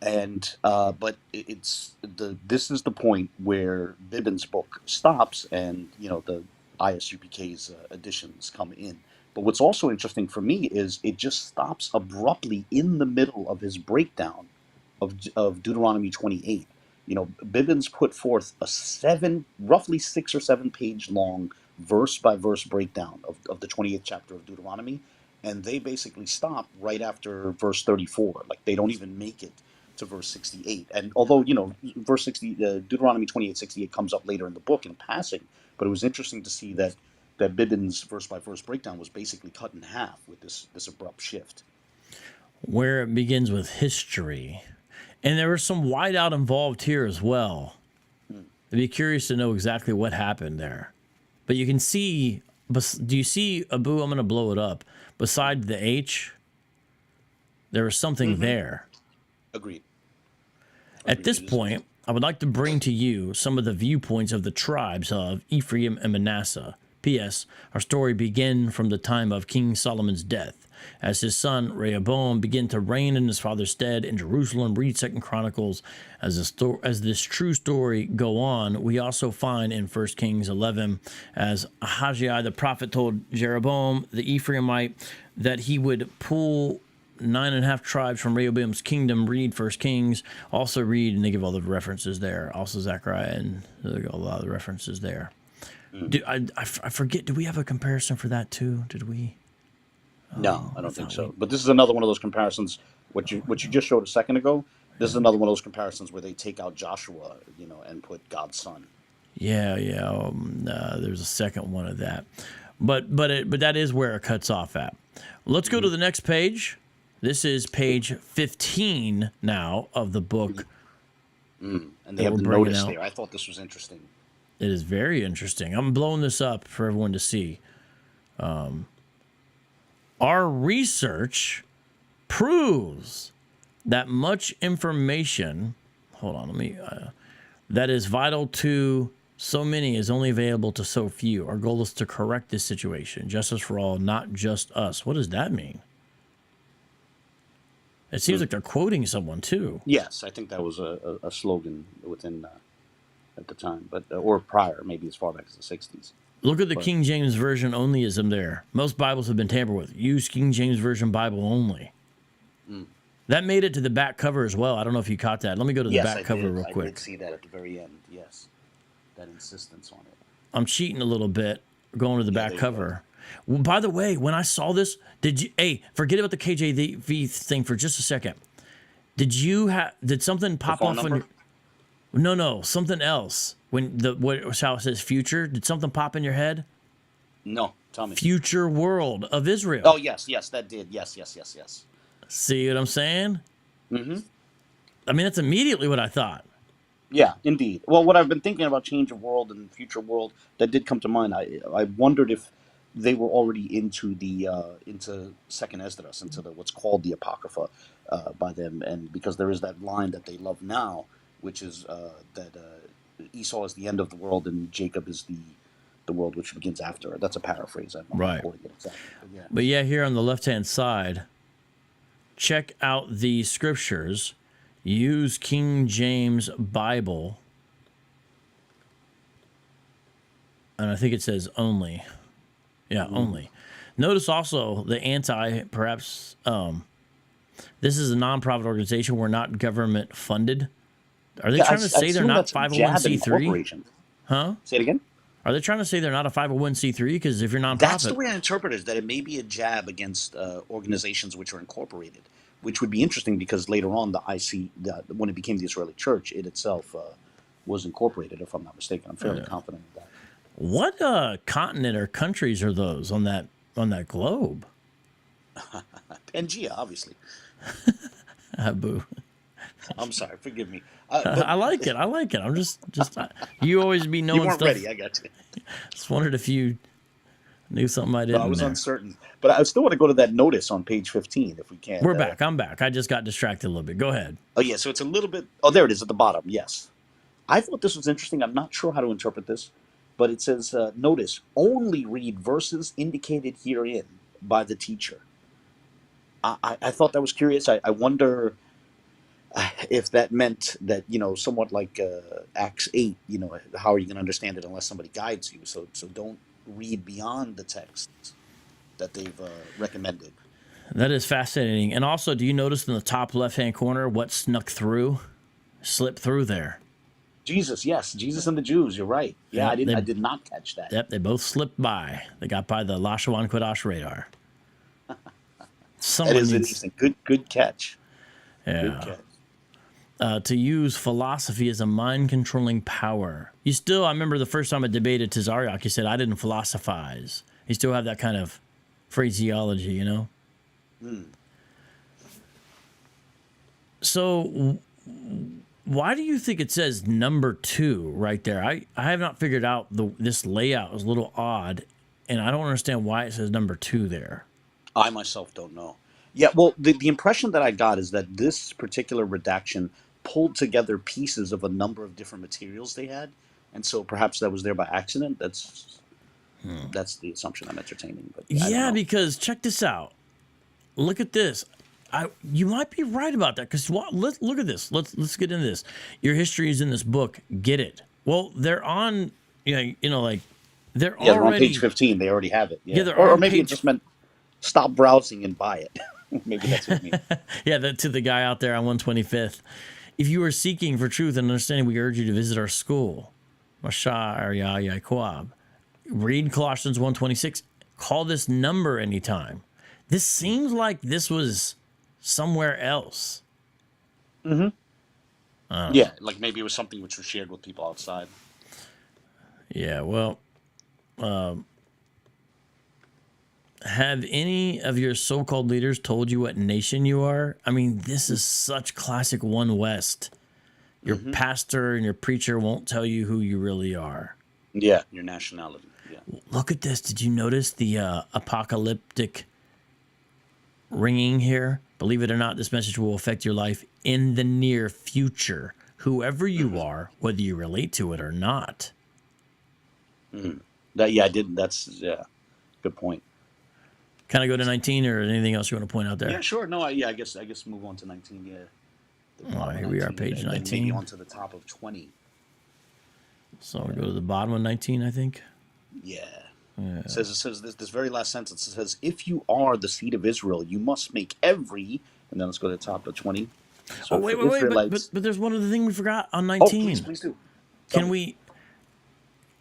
And but this is the point where Bibins' book stops, and the ISUPK's editions come in. But what's also interesting for me is it just stops abruptly in the middle of his breakdown of Deuteronomy 28. Bibins put forth a roughly 6 or 7 page long verse by verse breakdown of the 28th chapter of Deuteronomy, and they basically stop right after verse 34. Like they don't even make it to verse 68. And although verse 60, Deuteronomy 28:68 comes up later in the book in passing, but it was interesting to see that Bibins' verse by verse breakdown was basically cut in half with this abrupt shift. Where it begins with history. And there was some whiteout involved here as well. Hmm. I'd be curious to know exactly what happened there. But you can see, do you see, Abu, I'm going to blow it up. Beside the H, there was something there. Agreed. At this point, I would like to bring to you some of the viewpoints of the tribes of Ephraim and Manasseh. P.S. Our story begins from the time of King Solomon's death. As his son Rehoboam began to reign in his father's stead in Jerusalem, read 2 Chronicles. As this true story go on, we also find in 1 Kings 11, as Ahrayah the prophet told Jeroboam the Ephraimite that he would pull 9.5 tribes from Rehoboam's kingdom. Read 1 Kings. Also read, and they give all the references there. Also Zechariah, and a lot of the references there. I forget, did we have a comparison for that too? Did we? No, I don't think so. But this is another one of those comparisons. What you just showed a second ago. This is another one of those comparisons where they take out Joshua, and put God's son. Yeah. There's a second one of that, but that is where it cuts off at. Let's go to the next page. This is page 15 now of the book. And they have the notice there. I thought this was interesting. It is very interesting. I'm blowing this up for everyone to see. Our research proves that much information, hold on, that is vital to So many is only available to so few. Our goal is to correct this situation. Justice for all, not just us. What does that mean? It seems like they're quoting someone too. Yes, I think that was a slogan within at the time, but or prior, maybe as far back as the 60s. Look at the King James Version onlyism there. Most Bibles have been tampered with. Use King James Version Bible only. That made it to the back cover as well. I don't know if you caught that. Let me go to the back cover real quick. I did see that at the very end, yes. That insistence on it. I'm cheating a little bit, going to the back cover. Well, by the way, when I saw this, forget about the KJV thing for just a second. Did something pop off on your... No, something else. How it says future, did something pop in your head? No, tell me. Future world of Israel. Oh, yes, that did. Yes. See what I'm saying? Mm-hmm. I mean, that's immediately what I thought. Yeah, indeed. Well, what I've been thinking about change of world and future world, that did come to mind. I wondered if they were already into Second Esdras, into what's called the Apocrypha by them, and because there is that line that they love now, which is that Esau is the end of the world and Jacob is the world which begins after. That's a paraphrase. I'm not quoting it exactly. But yeah, here on the left-hand side, check out the scriptures. Use King James Bible. And I think it says only. Yeah, only. Notice also the perhaps, this is a nonprofit organization. We're not government funded. Are they trying to say they're not 501c3? Huh? Say it again? Are they trying to say they're not a 501c3? Because if you're nonprofit... That's the way I interpret it, is that it may be a jab against organizations which are incorporated, which would be interesting because later on, when it became the Israelite Church, it itself was incorporated, if I'm not mistaken. I'm fairly confident of that. What continent or countries are those on that globe? Pangea, obviously. Boo. I'm sorry, forgive me. I like it. I'm just you always be knowing you weren't stuff. Ready, I got you. Just wondered if you knew something I didn't. No, I was uncertain. But I still want to go to that notice on page 15, if we can. We're back. I'm back. I just got distracted a little bit. Go ahead. Oh, yeah, so it's a little bit... Oh, there it is at the bottom, yes. I thought this was interesting. I'm not sure how to interpret this. But it says, notice, only read verses indicated herein by the teacher. I thought that was curious. I wonder if that meant that, somewhat like Acts 8, how are you going to understand it unless somebody guides you? So don't read beyond the text that they've recommended. That is fascinating. And also, do you notice in the top left-hand corner what slipped through there? Jesus, yes. Jesus and the Jews, you're right. Yeah, I did not catch that. Yep, they both slipped by. They got by the Lashawan Kodash radar. That is interesting. Good catch. Yeah. Good catch. To use philosophy as a mind-controlling power. I remember the first time I debated Ahrayah, he said, I didn't philosophize. You still have that kind of phraseology, So why do you think it says number 2 right there? I have not figured out this layout is a little odd, and I don't understand why it says number 2 there. I myself don't know. Yeah, well, the impression that I got is that this particular redaction pulled together pieces of a number of different materials they had, and so perhaps that was there by accident. That's the assumption I'm entertaining. But yeah, because check this out. Look at this. You might be right about that, because look at this. Let's get into this. Your history is in this book. Get it? Well, they're on. They're they're already on page 15. They already have it. Yeah, they're or on maybe page... it just meant stop browsing and buy it. Maybe that's what it means. Yeah, to the guy out there on 125th. If you are seeking for truth and understanding, we urge you to visit our school, Masha, Ahrayah, Yaiqab. Read Colossians 1:26. Call this number anytime. This seems like this was somewhere else. Mm-hmm. Yeah, like maybe it was something which was shared with people outside. Yeah, well, have any of your so-called leaders told you what nation you are? I mean, this is such classic One West. Your pastor and your preacher won't tell you who you really are. Yeah, your nationality. Yeah. Look at this. Did you notice the apocalyptic ringing here? Believe it or not, this message will affect your life in the near future. Whoever you are, whether you relate to it or not. Mm. That yeah, I didn't. That's yeah, good point. Kind of go to 19 or anything else you want to point out Yeah, there? sure. No, I guess move on to 19. Yeah, the All bottom right, of here we are, 19, page and then maybe 19. on to the top of 20. So we go to the bottom of 19, I think. Yeah. Yeah. It says this very last sentence. It says, "If you are the seed of Israel, you must make every." And then let's go to the top of 20. Oh, So wait, for wait, wait. Israelites, But there's one other thing we forgot on oh please, 19. please do. Tell Can me.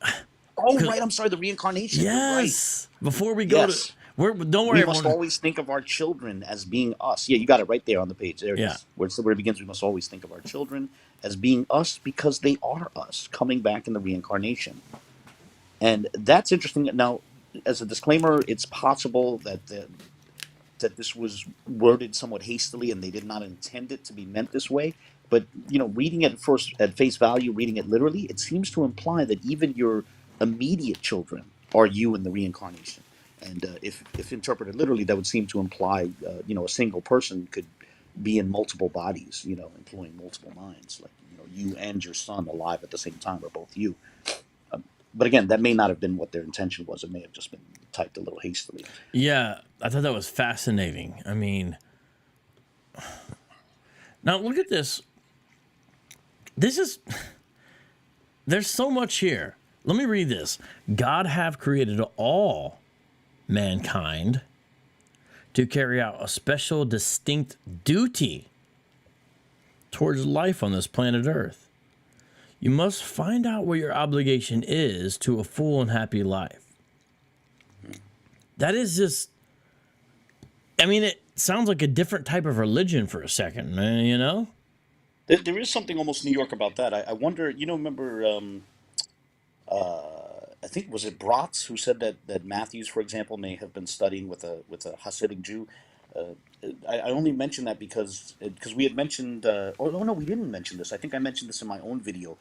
we? Oh Cause right, I'm sorry. The reincarnation. You're right. yes. Before we go to, Yes. don't worry, We must everyone. always think of our children as being us. Yeah, you got it right there on the page. There it Yeah. is. Where it begins. We must always think of our children as being us because they are us, coming back in the reincarnation. And that's interesting. Now, as a disclaimer, it's possible that this was worded somewhat hastily and they did not intend it to be meant this way. But reading it first at face value, reading it literally, it seems to imply that even your immediate children are you in the reincarnation. And if interpreted literally, that would seem to imply, a single person could be in multiple bodies, employing multiple minds, like you and your son alive at the same time, or both you. But again, that may not have been what their intention was. It may have just been typed a little hastily. Yeah, I thought that was fascinating. I mean, now look at this. This is, there's so much here. Let me read this. God have created all mankind to carry out a special, distinct duty towards life on this planet Earth. You must find out what your obligation is to a full and happy life. That is just, I mean, it sounds like a different type of religion for a second, you know? There is something almost New York about that. I wonder, remember, I think was it Bratz who said that Matthews, for example, may have been studying with a Hasidic Jew. Uh, I only mention that because we had mentioned, oh no, we didn't mention this. I think I mentioned this in my own video.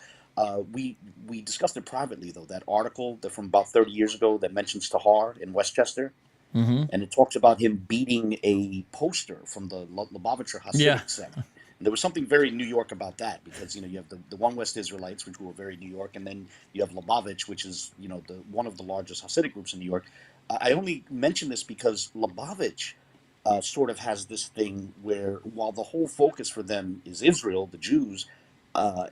We discussed it privately though. That article that from about 30 years ago that mentions Tahar in Westchester, Mm-hmm. and it talks about him beating a poster from the Lubavitcher Yeah. Hasidic sect. And there was something very New York about that because you have the One West Israelites, which were very New York, and then you have Lubavitch, which is the one of the largest Hasidic groups in New York. I only mention this because Lubavitch sort of has this thing where while the whole focus for them is Israel, the Jews,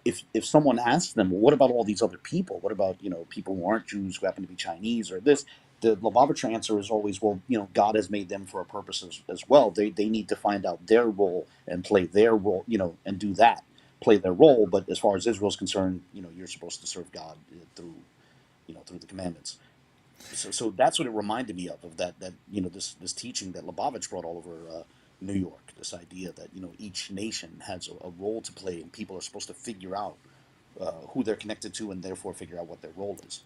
if someone asks them, well, what about all these other people? What about people who aren't Jews who happen to be Chinese or this? The Lubavitcher answer is always, well, God has made them for a purpose as well. They need to find out their role and play their role, and do that, play their role. But as far as Israel's concerned, you're supposed to serve God through the commandments. So that's what it reminded me of that this teaching that Lubavitch brought all over New York. This idea that each nation has a role to play, and people are supposed to figure out who they're connected to, and therefore figure out what their role is.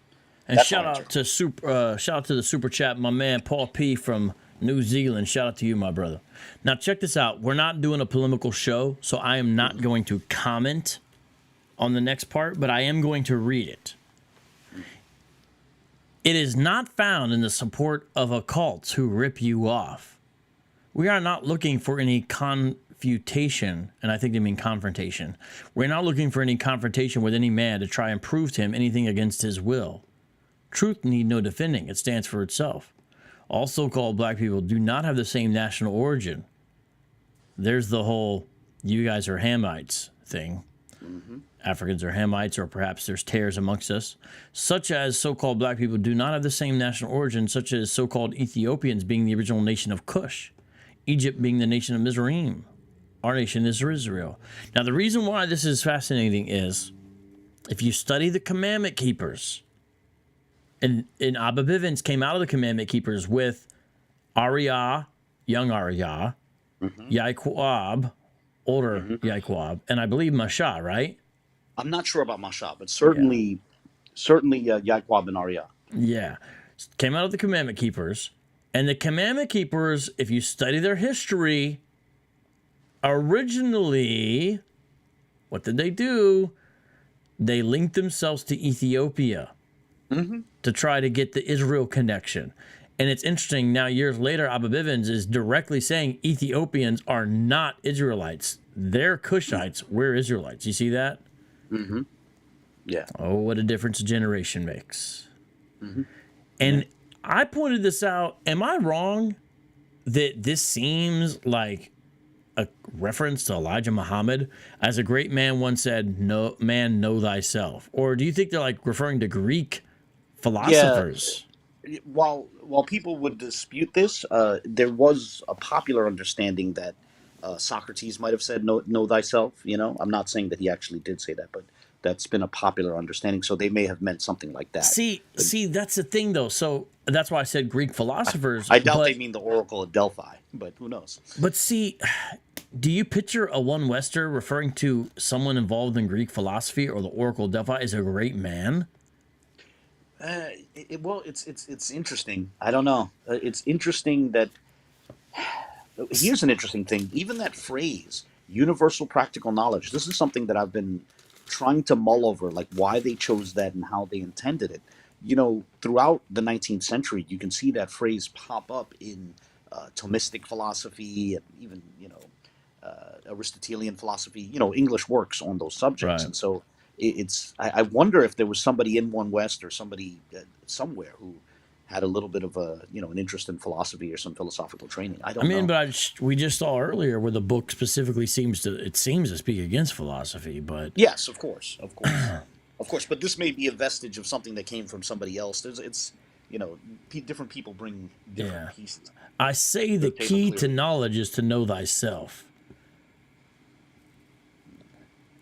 And That's how I interpret it. shout out to the super chat, my man Paul P from New Zealand. Shout out to you, my brother. Now check this out. We're not doing a polemical show, so I am not going to comment on the next part, but I am going to read it. It is not found in the support of occults who rip you off. We are not looking for any confutation, and I think they mean confrontation. We're not looking for any confrontation with any man to try and prove to him anything against his will. Truth need no defending. It stands for itself. All so-called black people do not have the same national origin. There's the whole you guys are Hamites thing. Mm-hmm. Africans are Hamites, or perhaps there's tares amongst us. Such as so-called black people do not have the same national origin, such as so-called Ethiopians being the original nation of Cush, Egypt being the nation of Mizraim. Our nation is Israel. Now, the reason why this is fascinating is if you study the commandment keepers, and Abba Bivins came out of the commandment keepers with Ahrayah, young Ahrayah, Mm-hmm. Yaiqab, older Mm-hmm. Yaiqab, and I believe Masha, right? I'm not sure about Masha, but Yeah. certainly Yaiqab and Ahrayah. Yeah. Came out of the commandment keepers. And the commandment keepers, if you study their history, originally, what did they do? They linked themselves to Ethiopia Mm-hmm. to try to get the Israel connection. And it's interesting, now years later, Abba Bivins is directly saying Ethiopians are not Israelites. They're Cushites. We're Israelites. You see that? Mm-hmm. Yeah. Oh, what a difference a generation makes. Hmm. Yeah. And I pointed this out. Am I wrong that this seems like a reference to Elijah Muhammad? As a great man once said, "No man, know thyself." Or do you think they're like referring to Greek Yeah. philosophers? While people would dispute this, there was a popular understanding that Socrates might have said, Know thyself." I'm not saying that he actually did say that, but that's been a popular understanding. So they may have meant something like that. But See, that's the thing though. So that's why I said Greek philosophers, I doubt they mean the Oracle of Delphi, but who knows? but see, do you picture a one Wester referring to someone involved in Greek philosophy or the Oracle of Delphi as a great man? Well, it's interesting. I don't know. It's interesting that here's an interesting thing. Even that phrase, universal practical knowledge, this is something that I've been trying to mull over, like why they chose that and how they intended it. Throughout the 19th century, you can see that phrase pop up in Thomistic philosophy and even, Aristotelian philosophy, English works on those subjects. Right. And so I wonder if there was somebody in One West or somebody somewhere who had a little bit of an interest in philosophy or some philosophical training. I I don't mean, know. but we just saw earlier where the book specifically seems to speak against philosophy, but Yes, of course, of course, of course. But this may be a vestige of something that came from somebody else. It's different people bring different yeah. pieces I say to the the table key to clearly. knowledge is to know thyself.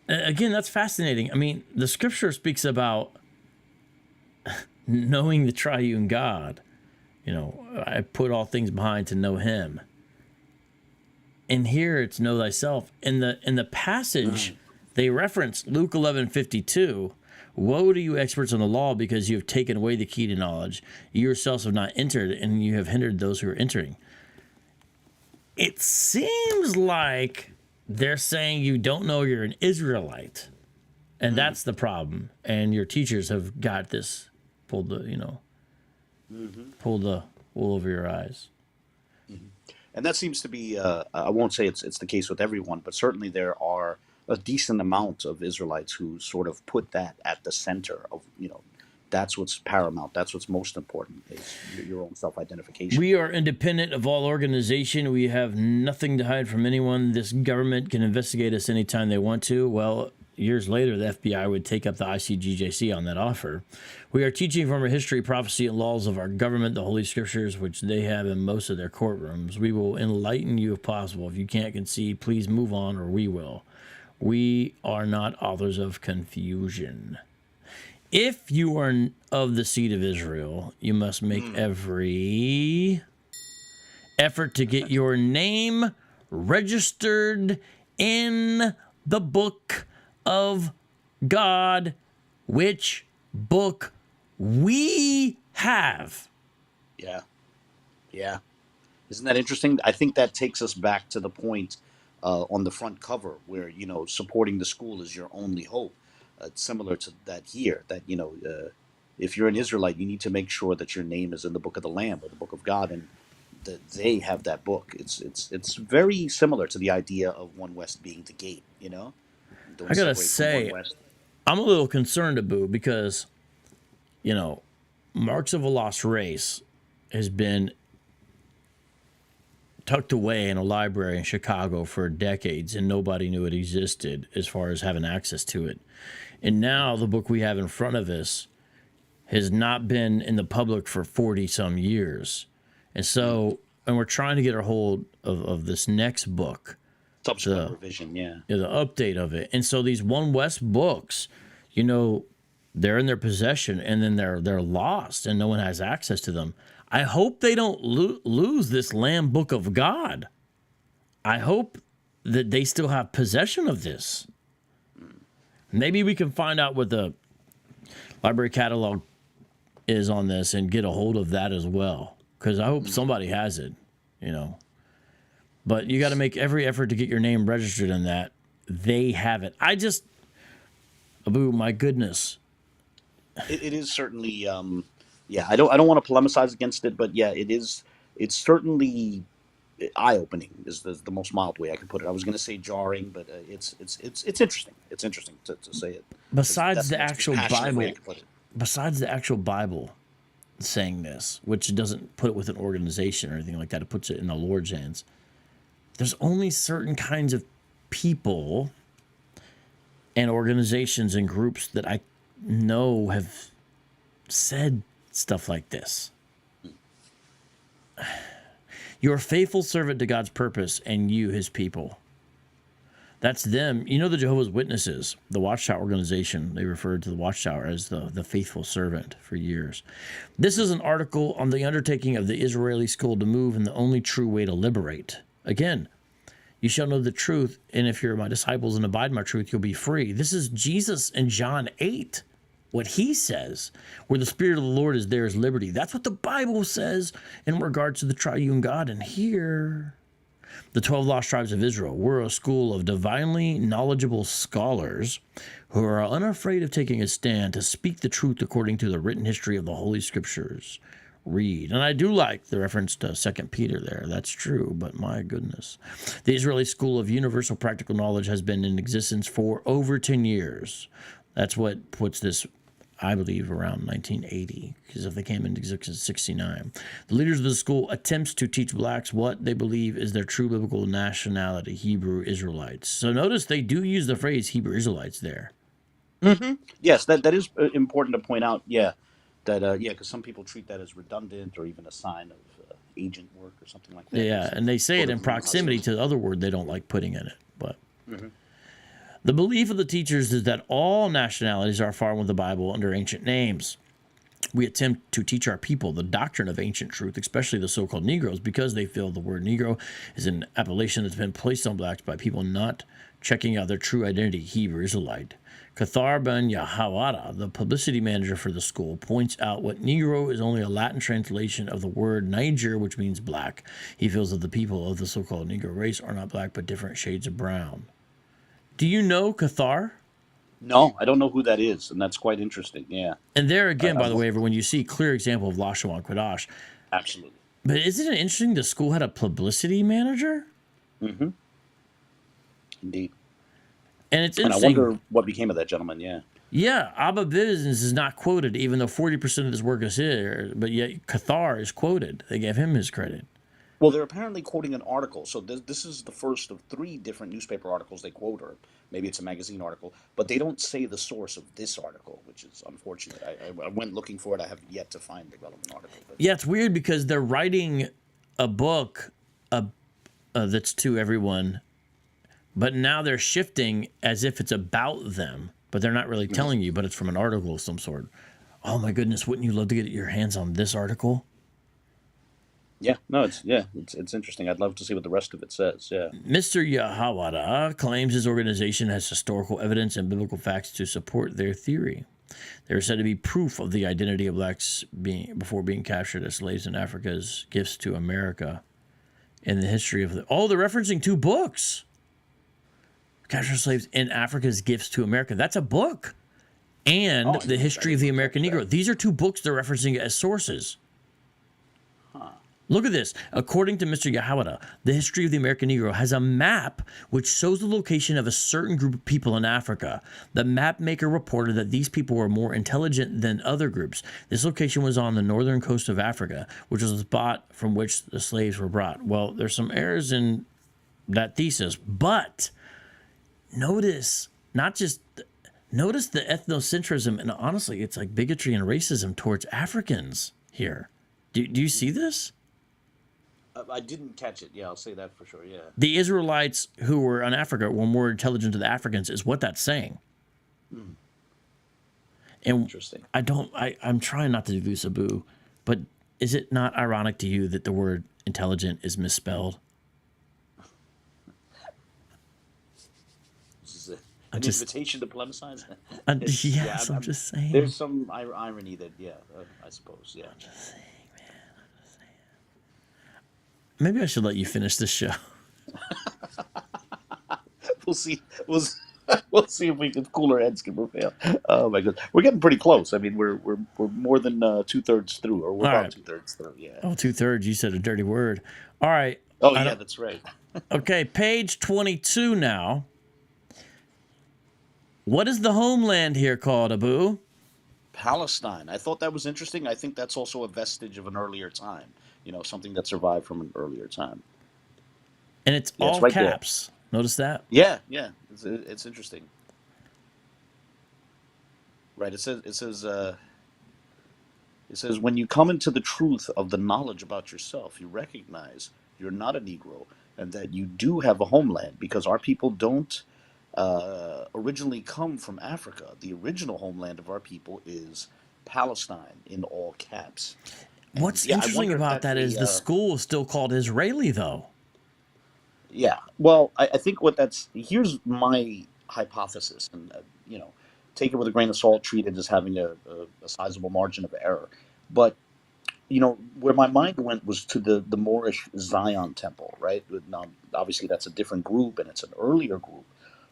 Again, that's fascinating. I mean, the scripture speaks about knowing the triune God. I put all things behind to know him. And here it's know thyself. In the passage, they reference Luke 11:52. Woe to you, experts on the law, because you have taken away the key to knowledge. You yourselves have not entered, and you have hindered those who are entering. It seems like they're saying you don't know you're an Israelite. And that's the problem. And your teachers have got this pulled the wool over your eyes. And that seems to be, I won't say it's the case with everyone, but certainly there are a decent amount of Israelites who sort of put that at the center of, that's what's paramount. That's what's most important is your own self-identification. We are independent of all organization. We have nothing to hide from anyone. This government can investigate us anytime they want to. Well, years later, the FBI would take up the ICGJC on that offer. We are teaching from our history, prophecy, and laws of our government, the Holy Scriptures, which they have in most of their courtrooms. We will enlighten you if possible. If you can't concede, please move on, or we will. We are not authors of confusion. If you are of the seed of Israel, you must make every effort to get your name registered in the book of God, which book we have. Yeah. Yeah. Isn't that interesting? I think that takes us back to the point on the front cover where, supporting the school is your only hope. It's similar to that here, that, if you're an Israelite, you need to make sure that your name is in the book of the Lamb or the book of God, and that they have that book. It's very similar to the idea of One West being the gate, Don't I gotta separate from One say, West. I'm a little concerned, Abu, because, Marks of a Lost Race has been tucked away in a library in Chicago for decades, and nobody knew it existed as far as having access to it. And now the book we have in front of us has not been in the public for 40 some years. And so, and we're trying to get a hold of this next book, Subsequent revision, yeah. the update of it. And so these One West books, they're in their possession, and then they're lost and no one has access to them. I hope they don't lose this Lamb Book of God. I hope that they still have possession of this. Maybe we can find out what the library catalog is on this and get a hold of that as well. Because I hope somebody has it, But you got to make every effort to get your name registered in that. They have it. Abu, my goodness. It is certainly, yeah. I don't want to polemicize against it, but yeah, it's certainly eye-opening is the most mild way I could put it. I was going to say jarring, but it's interesting. It's interesting to say it. Besides That's the most actual passionate way I Bible, could put it. besides the actual Bible, saying this, which doesn't put it with an organization or anything like that. It puts it in the Lord's hands. There's only certain kinds of people and organizations and groups that I know have said stuff like this. You're a faithful servant to God's purpose, and you, his people. That's them. You know, the Jehovah's Witnesses, the Watchtower organization, they referred to the Watchtower as the faithful servant for years. This is an article on the undertaking of the Israeli school to move in the only true way to liberate. Again, you shall know the truth, and if you're my disciples and abide in my truth, you'll be free. This is Jesus in John 8, what he says. Where the Spirit of the Lord is, there is liberty. That's what the Bible says in regards to the triune God. And here, the 12 lost tribes of Israel were a school of divinely knowledgeable scholars who are unafraid of taking a stand to speak the truth according to the written history of the Holy Scriptures. Read. And I do like the reference to 2 Peter there. That's true, but my goodness. The Israeli School of Universal Practical Knowledge has been in existence for over 10 years. That's what puts this, I believe, around 1980, because if they came into existence in 69. The leaders of the school attempts to teach blacks what they believe is their true biblical nationality, Hebrew Israelites. So notice they do use the phrase Hebrew Israelites there. Mm-hmm. Yes, that is important to point out. Yeah, that because some people treat that as redundant or even a sign of agent work or something like that. Yeah, and they say it in proximity to the other word they don't like putting in it. But the belief of the teachers is that all nationalities are found with the Bible under ancient names. We attempt to teach our people the doctrine of ancient truth, especially the so-called Negroes, because they feel the word Negro is an appellation that's been placed on blacks by people not checking out their true identity, Hebrew Israelite. Kathar ben Yahawada, the publicity manager for the school, points out what Negro is only a Latin translation of the word Niger, which means black. He feels that the people of the so-called Negro race are not black, but different shades of brown. Do you know Kathar? No, I don't know who that is, and that's quite interesting. Yeah. And there again, by the way, everyone, you see clear example of Lashawan Quadash. Absolutely. But isn't it interesting the school had a publicity manager? Mm-hmm. Indeed. And it's And I interesting. wonder what became of that gentleman, yeah. Yeah, Abba Bibins is not quoted, even though 40% of his work is here. But yet Kathar is quoted. They gave him his credit. Well, they're apparently quoting an article. So this is the first of 3 different newspaper articles they quote, or maybe it's a magazine article. But they don't say the source of this article, which is unfortunate. I went looking for it. I have yet to find the relevant article. But. Yeah, it's weird because they're writing a book that's to everyone, but now they're shifting as if it's about them, but they're not really telling you, but it's from an article of some sort. Oh my goodness, wouldn't you love to get your hands on this article? Yeah, no, it's interesting. I'd love to see what the rest of it says. Yeah. Mr. Yahawada claims his organization has historical evidence and biblical facts to support their theory. There is said to be proof of the identity of blacks before being captured as slaves in Africa's gifts to America in the history of the... Oh, they're referencing 2 books. Captured slaves in Africa's gifts to America. That's a book. And the history of the American Negro. These are 2 books they're referencing as sources. Look at this. According to Mr. Yahawada, the history of the American Negro has a map which shows the location of a certain group of people in Africa. The map maker reported that these people were more intelligent than other groups. This location was on the northern coast of Africa, which was the spot from which the slaves were brought. Well, there's some errors in that thesis, but notice the ethnocentrism, and honestly, it's like bigotry and racism towards Africans here. Do you see this? I didn't catch it. Yeah, I'll say that for sure. Yeah. The Israelites who were in Africa were more intelligent than the Africans, is what that's saying. And Interesting. I'm trying not to do Sabu, but is it not ironic to you that the word intelligent is misspelled? This is an invitation to polemicize. Yes, I'm just saying. There's some irony that, I suppose, yeah. I'm just saying, man. Maybe I should let you finish this show. We'll see. We'll see if cooler heads can prevail. Oh my goodness, we're getting pretty close. I mean, we're more than 2/3 through, or we're about 2/3 through. Yeah. Oh, 2/3. You said a dirty word. All right. Oh yeah, that's right. Okay, page 22 now. What is the homeland here called, Abu? Palestine. I thought that was interesting. I think that's also a vestige of an earlier time. Something that survived from an earlier time. And it's Yeah, it's all right there. caps. Notice that? Yeah, yeah. It's interesting. Right. It says, when you come into the truth of the knowledge about yourself, you recognize you're not a Negro and that you do have a homeland because our people don't originally come from Africa. The original homeland of our people is Palestine in all caps. And What's yeah, I interesting wonder if about that's that is the school is still called Israeli, though. yeah. Well, I think here's my hypothesis, and take it with a grain of salt, treat it as having a sizable margin of error. But where my mind went was to the Moorish Zion Temple, right? Now, obviously, that's a different group, and it's an earlier group.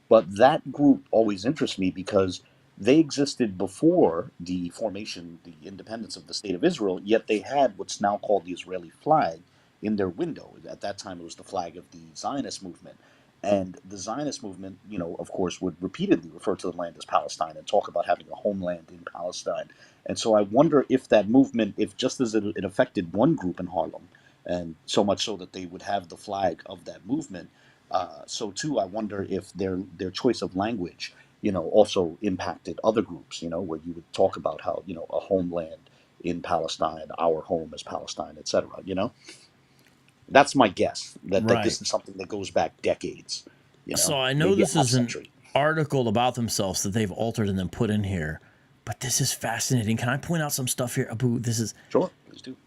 But that group always interests me because they existed before the formation, the independence of the state of Israel, yet they had what's now called the Israeli flag in their window. At that time, it was the flag of the Zionist movement. And the Zionist movement, of course, would repeatedly refer to the land as Palestine and talk about having a homeland in Palestine. And so I wonder if that movement, if just as it affected one group in Harlem, and so much so that they would have the flag of that movement, so too, I wonder if their choice of language, also impacted other groups. Where you would talk about how a homeland in Palestine, our home is Palestine, etc. That's my guess that Right. this is something that goes back decades. So I know Maybe a this half is an century. article about themselves that they've altered and then put in here, but this is fascinating. Can I point out some stuff here, Abu? This is Sure, please do.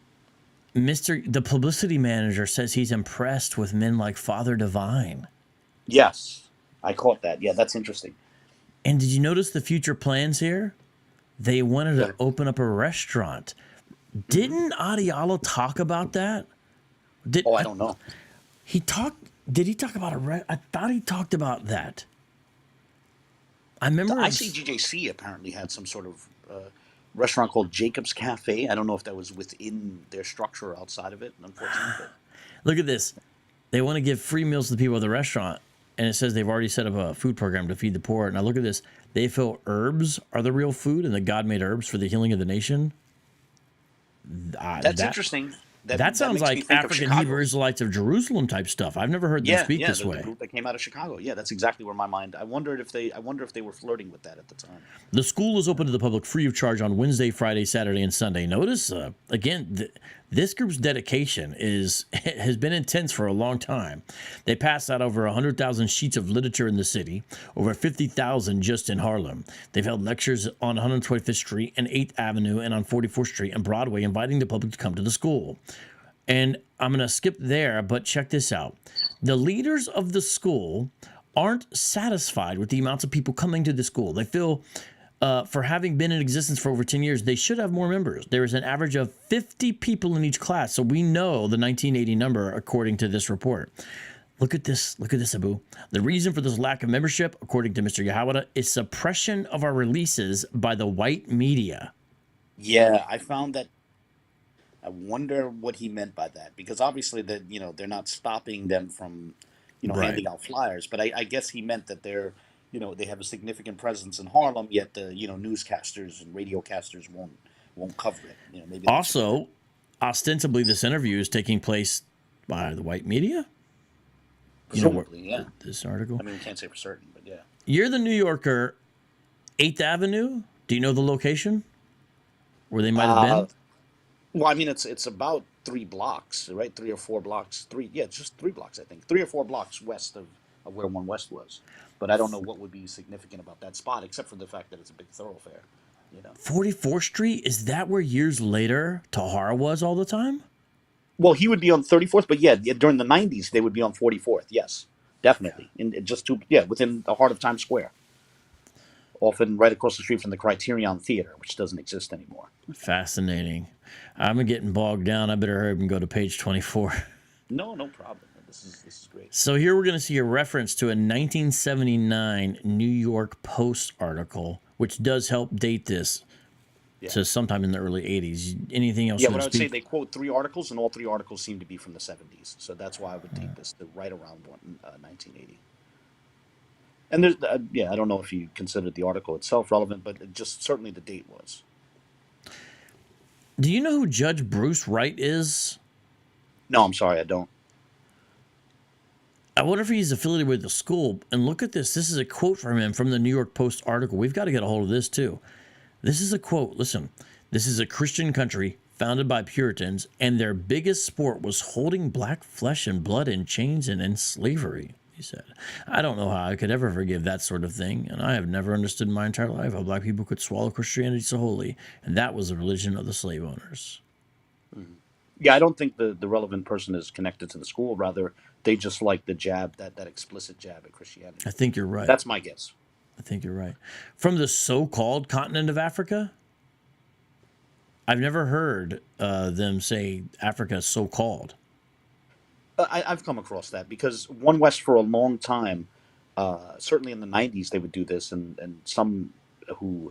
The publicity manager says he's impressed with men like Father Divine. Yes, I caught that. Yeah, that's interesting. And did you notice the future plans here? They wanted Yeah. to open up a restaurant. Hmm. Didn't Adiala talk about that? Did Oh, I don't know. he talk? Did he talk about I thought he talked about that. I The remember. ICGJC apparently had some sort of restaurant called Jacob's Cafe. I don't know if that was within their structure or outside of it, unfortunately. But Look at this. They want to give free meals to the people at the restaurant, and it says they've already set up a food program to feed the poor. Now look at this. They feel herbs are the real food, and that God made herbs for the healing of the nation. that's That interesting. that That sounds makes me like think of African Hebrew Chicago. Israelites of Jerusalem type stuff. I've never heard them Yeah, speak yeah, this the way. group that came out of Chicago. Yeah, that's exactly where my mind. I wonder if they were flirting with that at the time. The school is open to the public free of charge on Wednesday, Friday, Saturday, and Sunday. Notice again, this group's dedication has been intense for a long time. They passed out over 100,000 sheets of literature in the city, over 50,000 just in Harlem. They've held lectures on 125th Street and 8th Avenue and on 44th Street and Broadway, inviting the public to come to the school. And I'm going to skip there, but check this out. The leaders of the school aren't satisfied with the amounts of people coming to the school. They feel for having been in existence for over 10 years, they should have more members. There is an average of 50 people in each class. So we know the 1980 number, according to this report. Look at this. Look at this, Abu. The reason for this lack of membership, according to Mr. Yahawada, is suppression of our releases by the white media. Yeah, I found that. I wonder what he meant by that because obviously that they're not stopping them from Right. handing out flyers, but I guess he meant that they have a significant presence in Harlem, yet the newscasters and radiocasters won't cover it. Maybe that's what he meant. Also, ostensibly, this interview is taking place by the white media. You know what? Presumably, yeah. This article. I mean, we can't say for certain, but yeah. You're the New Yorker, 8th Avenue. Do you know the location where they might have Uh, been? well, I mean, it's about 3 blocks, right? 3 or 4 blocks. Yeah, it's just 3 blocks, I think. 3 or 4 blocks west of where One West was. But I don't know what would be significant about that spot, except for the fact that it's a big thoroughfare. You know. 44th Street? Is that where years later Tahara was all the time? Well, he would be on 34th, but yeah, during the 90s, they would be on 44th. Yes, definitely. In just within the heart of Times Square, often right across the street from the Criterion Theater, which doesn't exist anymore. Fascinating. I'm getting bogged down. I better hurry up and go to page 24. No, no problem. This is great. So here we're going to see a reference to a 1979 New York Post article, which does help date this Yeah. to sometime in the early 80s. Anything else Yeah, you what want I to would say, speak? they quote 3 articles, and all 3 articles seem to be from the 70s. So that's why I would date this right around 1980. And there's, I don't know if you considered the article itself relevant, but just certainly the date was. Do you know who Judge Bruce Wright is? No, I'm sorry, I don't. I wonder if he's affiliated with the school. And look at this. This is a quote from him from the New York Post article. We've got to get a hold of this too. This is a quote. Listen, this is a Christian country founded by Puritans, and their biggest sport was holding black flesh and blood in chains and in slavery, he said. I don't know how I could ever forgive that sort of thing, and I have never understood in my entire life how black people could swallow Christianity so wholly, and that was the religion of the slave owners. Yeah, I don't think the relevant person is connected to the school. Rather, they just like the jab, that explicit jab at Christianity. I think you're right. That's my guess. I think you're right. From the so-called continent of Africa? I've never heard them say Africa is so-called. I've come across that because One West for a long time, certainly in the '90s, they would do this, and some who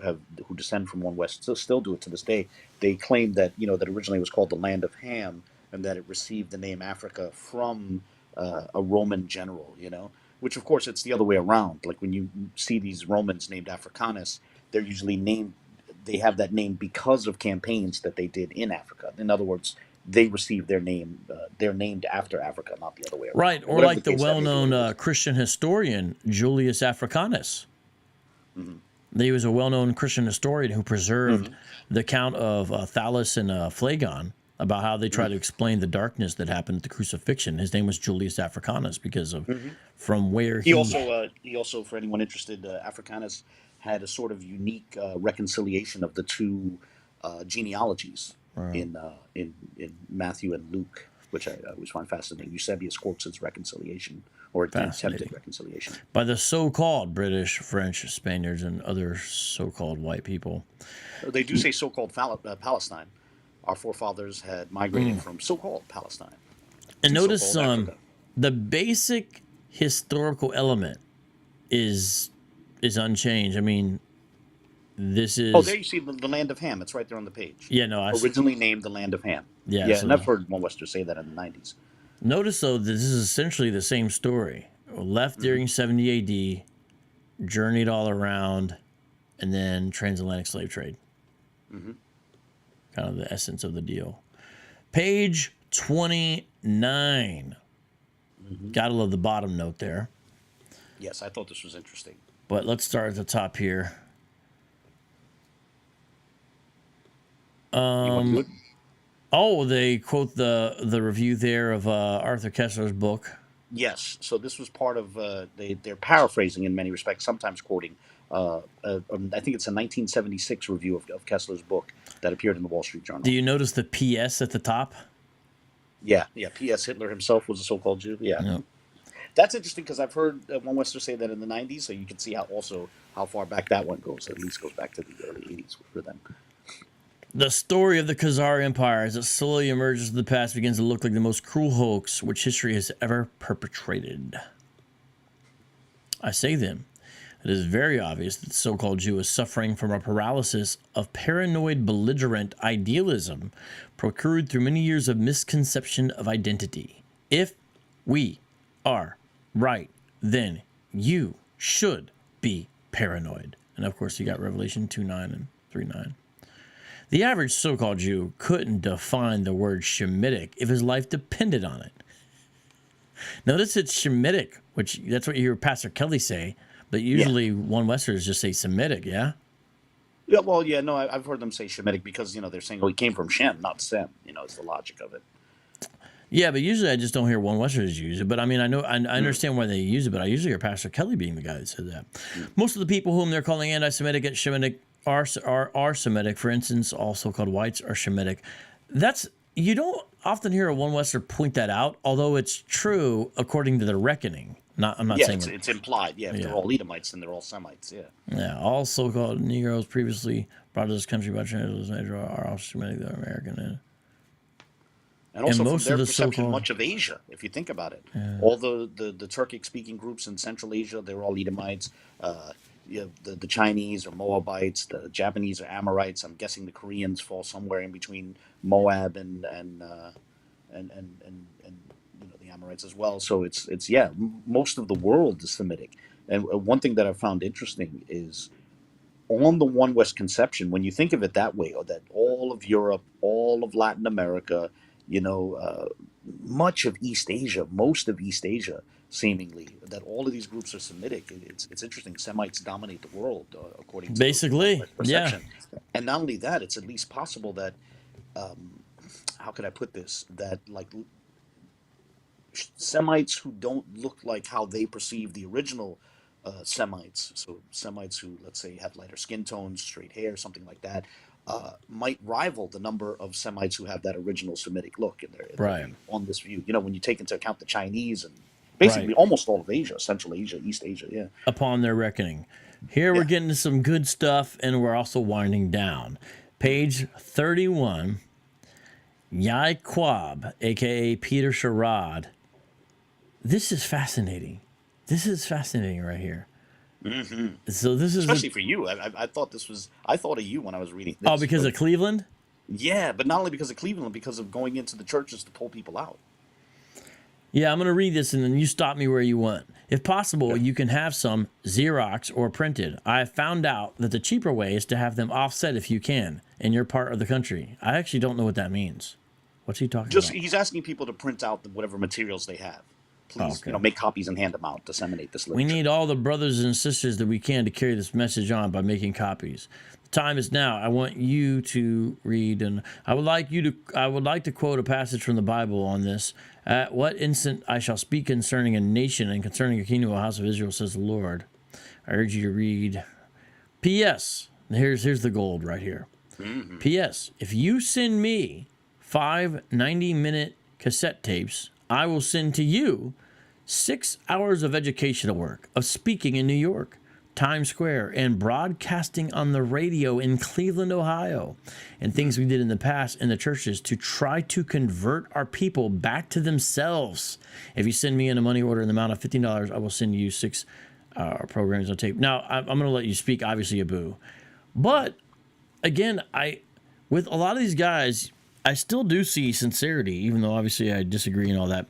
descend from One West still do it to this day. They claim that that originally it was called the Land of Ham, and that it received the name Africa from a Roman general. Which of course it's the other way around. Like when you see these Romans named Africanus, they're usually named. They have that name because of campaigns that they did in Africa. In other words, they received their name. They're named after Africa, not the other way around. Right, or Whatever like the case that may be. well-known Christian historian Julius Africanus. Mhm. He was a well-known Christian historian who preserved the account of Thallus and Phlegon about how they try to explain the darkness that happened at the crucifixion. His name was Julius Africanus because of from where He also, for anyone interested, Africanus had a sort of unique reconciliation of the two genealogies in Matthew and Luke, which I always find fascinating. Eusebius quotes his reconciliation, or the attempted Fascinating. reconciliation. by the so-called British, French, Spaniards, and other so-called white people. They do say so-called Palestine. Our forefathers had migrated from so-called Palestine And to notice so-called Africa. the basic historical element is unchanged. I mean, this is Oh, there you see the Land of Ham. It's right there on the page. yeah, no, Originally named the Land of Ham. yeah. Yeah, So and I've heard one Western say that in the '90s. notice though that this is essentially the same story. Left during 70 AD, journeyed all around, and then transatlantic slave trade. Kind of the essence of the deal. Page 29. Gotta love the bottom note there. Yes, I thought this was interesting. But let's start at the top here. You want to do it? Oh, they quote the review there of Arthur Kessler's book. Yes. So this was part of they're paraphrasing in many respects, sometimes quoting. I think it's a 1976 review of Kessler's book that appeared in the Wall Street Journal. Do you notice the PS at the top? Yeah. P.S. Hitler himself was a so-called Jew. Yeah. Yep. That's interesting because I've heard one Western say that in the '90s, so you can see how far back that one goes. At least goes back to the early '80s for them. The story of the Khazar Empire, as it slowly emerges to the past, begins to look like the most cruel hoax which history has ever perpetrated. I say then, it is very obvious that the so-called Jew is suffering from a paralysis of paranoid belligerent idealism procured through many years of misconception of identity. If we are right, then you should be paranoid. And of course, you got Revelation 2:9 and 3:9. The average so-called Jew couldn't define the word Shemitic if his life depended on it. Notice it's Shemitic, which that's what you hear Pastor Kelly say, but usually one Westerners just say Semitic, yeah? Yeah. Well, yeah. No, I've heard them say Shemitic because they're saying, "Oh, he came from Shem, not Sem." It's the logic of it. Yeah, but usually I just don't hear one Westerners use it. But I mean, I understand why they use it, but I usually hear Pastor Kelly being the guy that said that. Most of the people whom they're calling anti-Semitic and Shemitic are Semitic. For instance, all so-called whites are Shemitic. You don't often hear a one Western point that out, although it's true according to their reckoning. I'm not saying it's implied. Yeah, if they're all Edomites, then they're all Semites. Yeah. Yeah, all so-called Negroes previously brought to this country by transatlantic are all Semitic, they're American. And also most from of their the perception, so-called- much of Asia, if you think about it, all the Turkic-speaking groups in Central Asia, they're all Edomites. The Chinese are Moabites, the Japanese are Amorites. I'm guessing the Koreans fall somewhere in between Moab and the Amorites as well. So it's most of the world is Semitic. And one thing that I found interesting is on the one West conception, when you think of it that way, or that all of Europe, all of Latin America, you know, much of East Asia, most of East Asia, seemingly, that all of these groups are Semitic. It's interesting. Semites dominate the world, according to the one Basically, West yeah. perception. And not only that, it's at least possible that, how could I put this? That like Semites who don't look like how they perceive the original Semites, so Semites who, let's say, have lighter skin tones, straight hair, something like that, might rival the number of Semites who have that original Semitic look in their Right. view, on this view. You know, when you take into account the Chinese and Right. basically almost all of Asia, Central Asia, East Asia, yeah. Upon their reckoning. Here we're Yeah. getting to some good stuff, and we're also winding down. Page 31, Yaiqab, a.k.a. Peter Sherrod. This is fascinating. This is fascinating right here. So this is Especially for you. I thought this was, I thought of you when I was reading this. because But of Cleveland? yeah, but not only because of Cleveland, because of going into the churches to pull people out. Yeah, I'm going to read this and then you stop me where you want. If possible, you can have some Xerox or printed. I have found out that the cheaper way is to have them offset if you can in your part of the country. I actually don't know what that means. What's he talking Just about? he's asking people to print out whatever materials they have. Please, Okay. make copies and hand them out. Disseminate this We literature. need all the brothers and sisters that we can to carry this message on by making copies. The time is now. I want you to read, and I would like to quote a passage from the Bible on this. At what instant I shall speak concerning a nation and concerning a kingdom of the house of Israel, says the Lord. I urge you to read. P.S. Here's the gold right here. P.S. If you send me 5 90-minute cassette tapes, I will send to you 6 hours of educational work, of speaking in New York, Times Square, and broadcasting on the radio in Cleveland, Ohio, and things we did in the past in the churches to try to convert our people back to themselves. If you send me in a money order in the amount of $15, I will send you 6 programs on tape. Now, I'm going to let you speak, obviously, Abu. But, again, with a lot of these guys, I still do see sincerity, even though obviously I disagree and all that.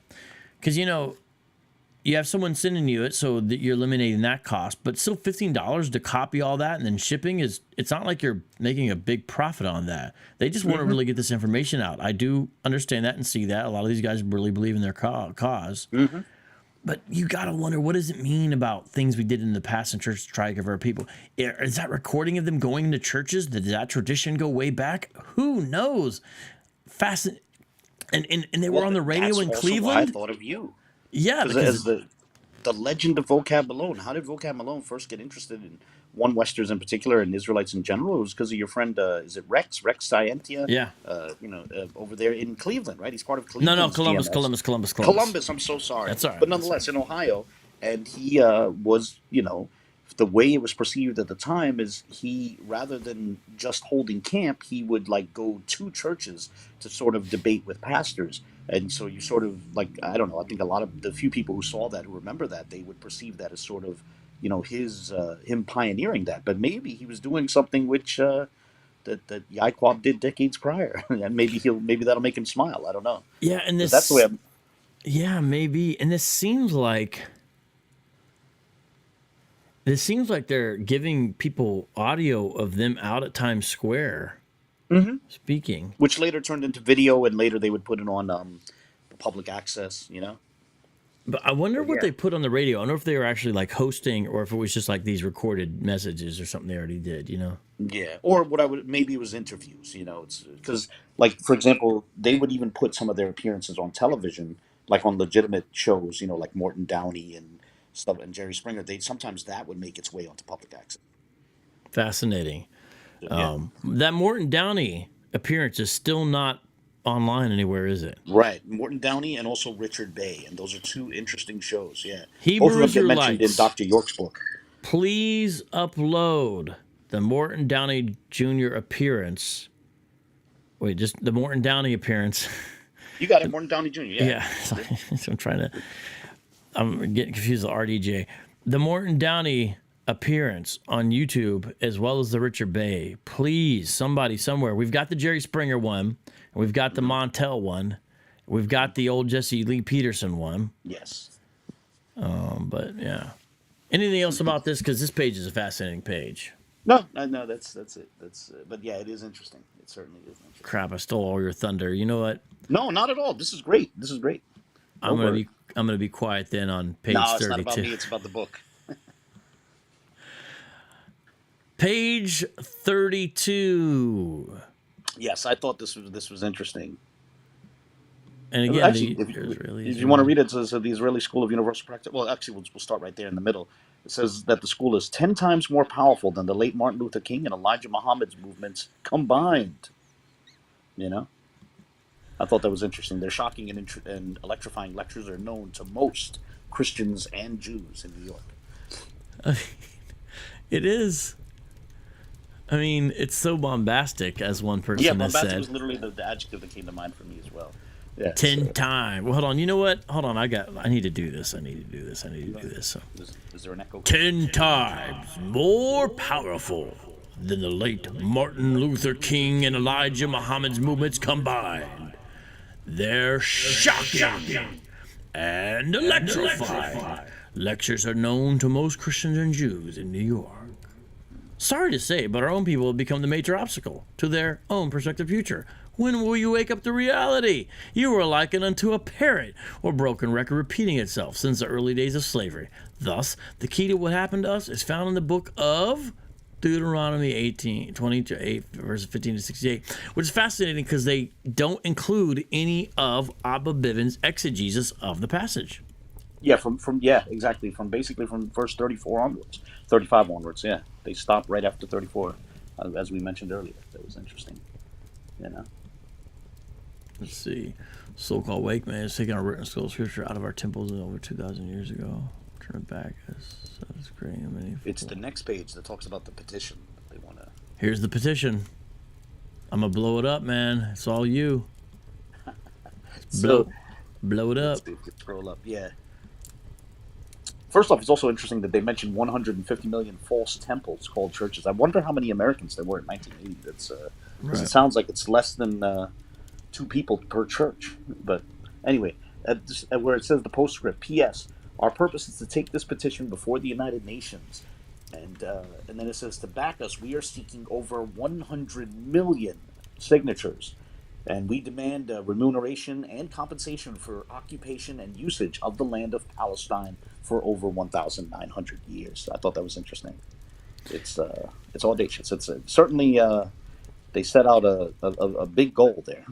Because, you have someone sending you it so that you're eliminating that cost, but still $15 to copy all that and then shipping it's not like you're making a big profit on that. They just want to really get this information out. I do understand that and see that. A lot of these guys really believe in their cause. But you got to wonder, what does it mean about things we did in the past in church to try to convert people? Is that recording of them going into churches? Did that tradition go way back? Who knows? And they were on the radio That's in also Cleveland? why I thought of you. Yeah, Because because as the legend of Vocab Malone, how did Vocab Malone first get interested in one Westers in particular and Israelites in general? It was because of your friend, is it Rex Scientia? yeah. Over there in Cleveland, right? He's part of No, Cleveland's Columbus, GMS. Columbus. Columbus, I'm so sorry. That's all right. But nonetheless, in Ohio, and he was, the way it was perceived at the time is he, rather than just holding camp, he would like go to churches to sort of debate with pastors. And so you sort of like, I don't know, I think a lot of the few people who saw that, who remember that, they would perceive that as sort of, him pioneering that. But maybe he was doing something which that Yaiqab did decades prior, and maybe that'll make him smile. I don't know. Yeah, and But that's the way I'm. yeah, maybe. And this seems like they're giving people audio of them out at Times Square speaking. Which later turned into video, and later they would put it on public access. But I wonder But what yeah, they put on the radio. I don't know if they were actually like hosting or if it was just like these recorded messages or something they already did, yeah. Or what I would, maybe it was interviews. It's because, like, for example, they would even put some of their appearances on television, like on legitimate shows. Like Morton Downey and stuff, and Jerry Springer. Sometimes that would make its way onto public access. Fascinating. So, yeah. That Morton Downey appearance is still not online anywhere, is it? Right, Morton Downey and also Richard Bay, and those are two interesting shows. Yeah, both Hebrew of them get mentioned in Israelites, Dr. York's book. please upload the Morton Downey Jr. appearance. Wait, just the Morton Downey appearance. You got it, Morton Downey Jr. Yeah. Yeah, so I'm getting confused with RDJ. The Morton Downey appearance on YouTube, as well as the Richard Bay. Please, somebody somewhere. We've got the Jerry Springer one, and we've got the Montel one, we've got the old Jesse Lee Peterson one. Yes. But yeah. Anything else about this? Because this page is a fascinating page. No. That's it. But yeah, it is interesting. It certainly is interesting. Crap! I stole all your thunder. You know what? No, not at all. This is great. This is great. Go I'm gonna for it. be I'm gonna be quiet then on page No, it's not about 32. me. It's about the book. Page 32. Yes, I thought this was interesting. And again, Actually, the Israelis. if you want to read it, it says the Israeli School of Universal Practice. Well, actually, we'll start right there in the middle. It says that the school is 10 times more powerful than the late Martin Luther King and Elijah Muhammad's movements combined. You know, I thought that was interesting. Their shocking and electrifying lectures are known to most Christians and Jews in New York. It is. I mean, it's so bombastic, as one person Yeah, has bombastic said. was literally the adjective that came to mind for me as well. Yeah, 10 times. Well, hold on. You know what? Hold on. I need to do this. So. Is there an echo? 10 times more powerful than the late Martin Luther King and Elijah Muhammad's movements combined. They're shocking and electrifying. Lectures are known to most Christians and Jews in New York. Sorry to say, but our own people have become the major obstacle to their own prospective future. When will you wake up to reality? You are likened unto a parrot or broken record repeating itself since the early days of slavery. Thus, the key to what happened to us is found in the book of Deuteronomy 18:20-8, verses 15 to 68, which is fascinating because they don't include any of Abba Bibins' exegesis of the passage. Yeah, exactly. From verse 34 onwards, 35 onwards. Yeah, they stopped right after 34, as we mentioned earlier. That was interesting. You know. Let's see. So-called wake man is taking our written soul scripture out of our temples over 2,000 years ago. Turn it back. That's great. It's the next page that talks about the petition. They want to. Here's the petition. I'm gonna blow it up, man. It's all you. Blow it up. Let's see if you scroll up. Yeah. First off, it's also interesting that they mentioned 150 million false temples called churches. I wonder how many Americans there were in 1980. That's because it sounds like it's less than 2 people per church. But anyway, where it says the postscript, P.S. Our purpose is to take this petition before the United Nations, and then it says to back us, we are seeking over 100 million signatures. And we demand remuneration and compensation for occupation and usage of the land of Palestine for over 1,900 years. I thought that was interesting. It's audacious. It's certainly they set out a big goal there.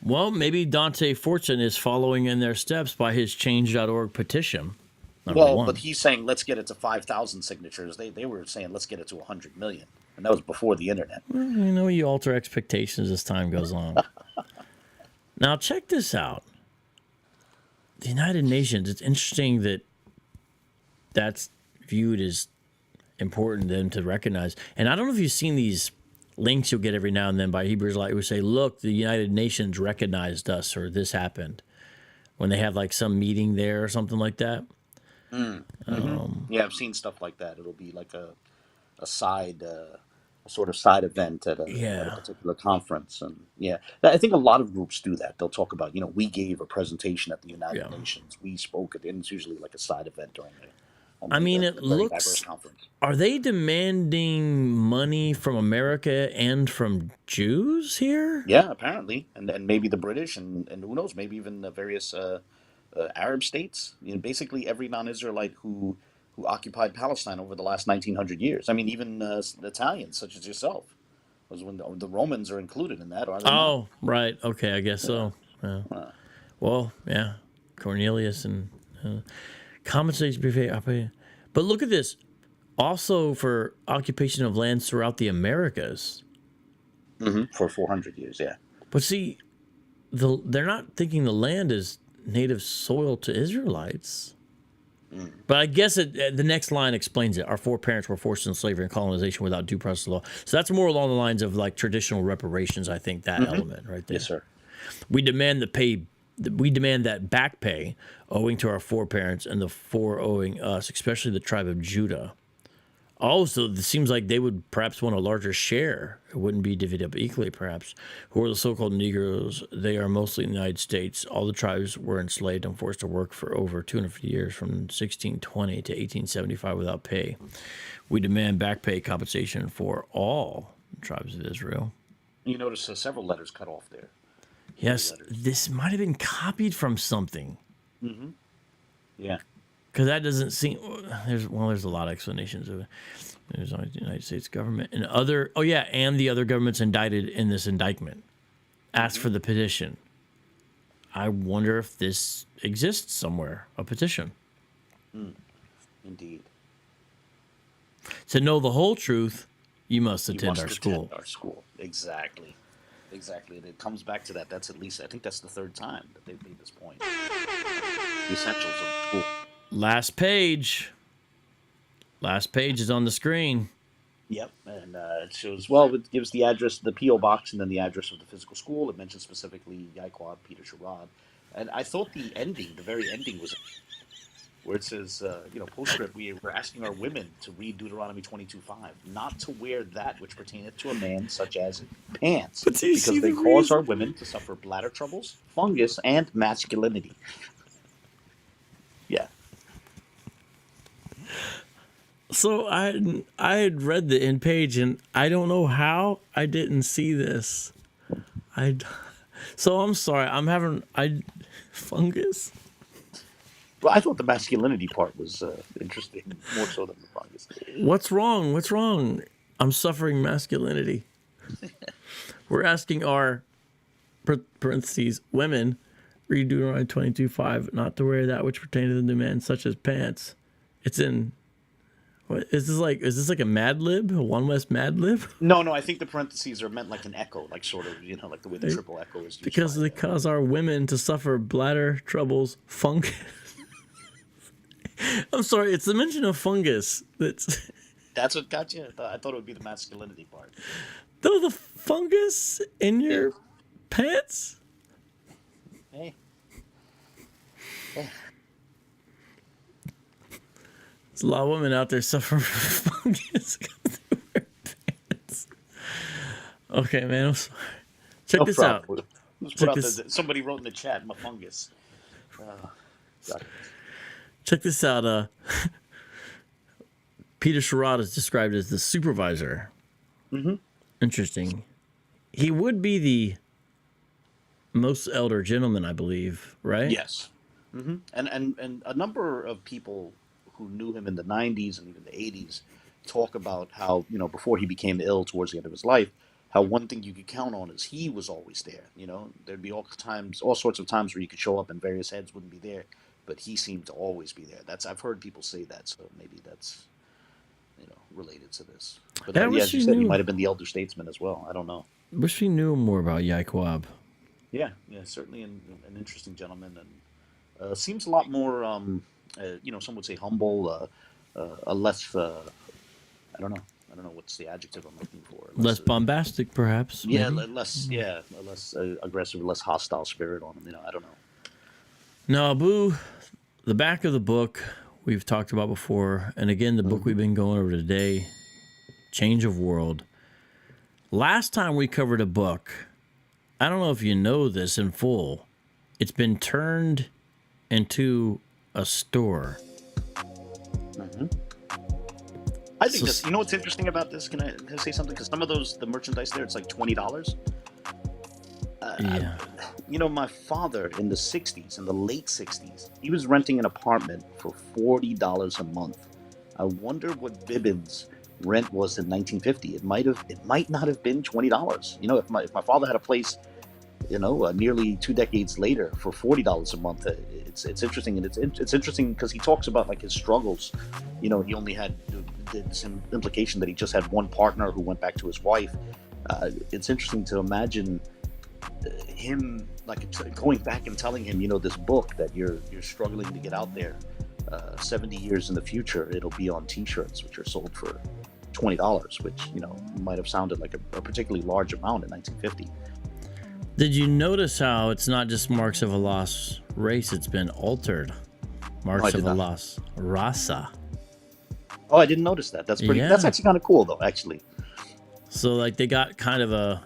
Well, maybe Dante Fortune is following in their steps by his Change.org petition. But he's saying let's get it to 5,000 signatures. They were saying let's get it to 100 million, and that was before the internet. Well, you alter expectations as time goes on. Now, check this out. The United Nations, it's interesting that that's viewed as important then to recognize. And I don't know if you've seen these links you'll get every now and then by Hebrews Light who say, look, the United Nations recognized us, or this happened, when they have like some meeting there or something like that. Yeah, I've seen stuff like that. It'll be like a side, a sort of side event at a particular conference, and I think a lot of groups do that. They'll talk about, we gave a presentation at the United Nations, we spoke at, and it's usually like a side event during it looks. Are they demanding money from America and from Jews here? Yeah, apparently, and maybe the British, and who knows, maybe even the various Arab states. Basically every non-Israelite who occupied Palestine over the last 1,900 years. I mean, even Italians, such as yourself, was when the Romans are included in that, are they? Oh, right. Okay, I guess so. Yeah. Well, yeah, Cornelius and compensation. But look at this. Also for occupation of lands throughout the Americas. For 400 years, yeah. But see, they're not thinking the land is native soil to Israelites. But I guess the next line explains it. Our foreparents were forced into slavery and colonization without due process of law. So that's more along the lines of like traditional reparations, I think, that element right there. Yes, sir. We demand that back pay owing to our foreparents and the owing us, especially the tribe of Judah. Oh, so it seems like they would perhaps want a larger share. It wouldn't be divided up equally, perhaps. Who are the so-called Negroes? They are mostly in the United States. All the tribes were enslaved and forced to work for over 250 years, from 1620 to 1875, without pay. We demand back pay compensation for all tribes of Israel. You notice several letters cut off there. Yes, this might have been copied from something. Mm-hmm. Yeah. Because that doesn't seem. There's a lot of explanations of it. There's only the United States government and other. Oh yeah, and the other governments indicted in this indictment asked for the petition. I wonder if this exists somewhere. A petition. Indeed. To know the whole truth, you must attend our school. Our school, exactly. And it comes back to that. That's at least, I think that's the third time that they've made this point. The essentials of school. Last page. Last page is on the screen. Yep, and it shows, well, it gives the address, the P.O. box, and then the address of the physical school. It mentions specifically Yaiqab, Peter Sherrod. And I thought the very ending was where it says, postscript, we're asking our women to read Deuteronomy 22:5, not to wear that which pertaineth to a man, such as pants, because they cause our women to suffer bladder troubles, fungus, and masculinity. Yeah. So I had read the end page, and I don't know how I didn't see this. So I'm sorry. Fungus. Well, I thought the masculinity part was interesting, more so than the fungus. What's wrong? I'm suffering masculinity. We're asking our parentheses women read Deuteronomy 22:5, not to wear that which pertains to the man, such as pants. It's in. What is this like? Is this like a Mad Lib? A One West Mad Lib? No, I think the parentheses are meant like an echo, like sort of, like the way the triple echo is used. Because they cause our women to suffer bladder troubles, fungus. I'm sorry, it's the mention of fungus that's what got you. I thought it would be the masculinity part. Though the fungus in your pants. Hey. There's a lot of women out there suffering from fungus because they wear pants. Okay, man. I'm sorry. Check this out. Somebody wrote in the chat, my fungus. Check this out. Peter Sherrod is described as the supervisor. Mm-hmm. Interesting. He would be the most elder gentleman, I believe, right? Yes. Mm-hmm. And a number of people who knew him in the 90s and even the 80s talk about how, before he became ill towards the end of his life, how one thing you could count on is he was always there. There'd be all sorts of times where you could show up and various heads wouldn't be there, but he seemed to always be there. I've heard people say that, so maybe that's related to this. But as you said, he might have been the elder statesman as well. I don't know. Wish we knew more about Yaiqab. Yeah, certainly an interesting gentleman, and seems a lot more, some would say humble, a less, I don't know what's the adjective I'm looking for. Less bombastic, perhaps. Yeah, less aggressive, less hostile spirit on him. I don't know. No, Abu, the back of the book we've talked about before, and again, the book we've been going over today, Change of World. Last time we covered a book, I don't know if you know this in full, it's been turned into a store. Mm-hmm. I think this, what's interesting about this? Can I say something? Because some of the merchandise there, it's like $20. Yeah. My father in the 60s, in the late 60s, he was renting an apartment for $40 a month. I wonder what Bibins rent was in 1950. It might not have been $20. If my father had a place, nearly 2 decades later for $40 a month, it's interesting, and it's interesting because he talks about like his struggles. He only had this implication that he just had one partner who went back to his wife. It's interesting to imagine him going back and telling him, this book that you're struggling to get out there. 70 years in the future, it'll be on T-shirts, which are sold for $20, which might have sounded like a particularly large amount in 1950. Did you notice how it's not just marks of a lost race? It's been altered. Marks of a lost rasa. Oh, I didn't notice that. That's pretty. That's Yeah. actually kind of cool, though. Actually, So like they got kind of a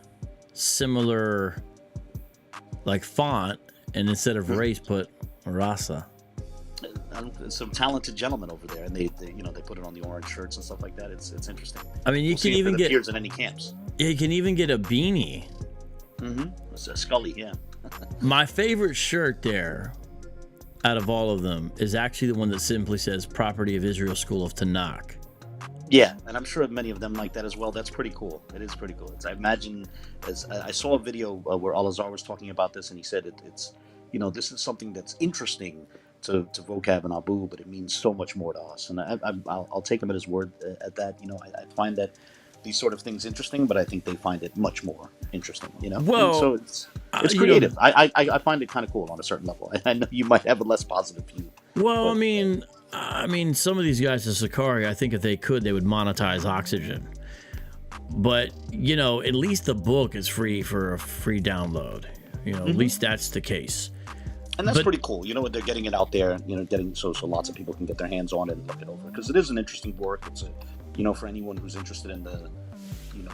similar like font, and instead of race, put rasa. some talented gentlemen over there, and they you know they put it on the orange shirts and stuff like that. It's interesting. I mean, you We'll can see if even it get appears in any camps. you can even get a beanie. It's a Scully, yeah. My favorite shirt there, out of all of them, is actually the one that simply says "Property of Israel School of Tanakh." Yeah, and I'm sure many of them like that as well. That's pretty cool. It is pretty cool. I imagine, as I saw a video where Al-Azhar was talking about this, and he said it's, you know, this is something that's interesting to Vocab and Abu, but it means so much more to us. And I'll take him at his word at that. You know, I find that these sort of things interesting, but I think they find it much more interesting. You know, Well, and so it's creative. I find it kind of cool on a certain level. I know you might have a less positive view. Well, But, I mean, some of these guys at Sakari, I think if they could, they would monetize oxygen. But you know, at least the book is free for a free download. You know, at least that's the case. And that's But- pretty cool. You know, they're getting it out there. You know, getting so lots of people can get their hands on it and look it over, because it is an interesting work. It's a, you know, for anyone who's interested in the, you know,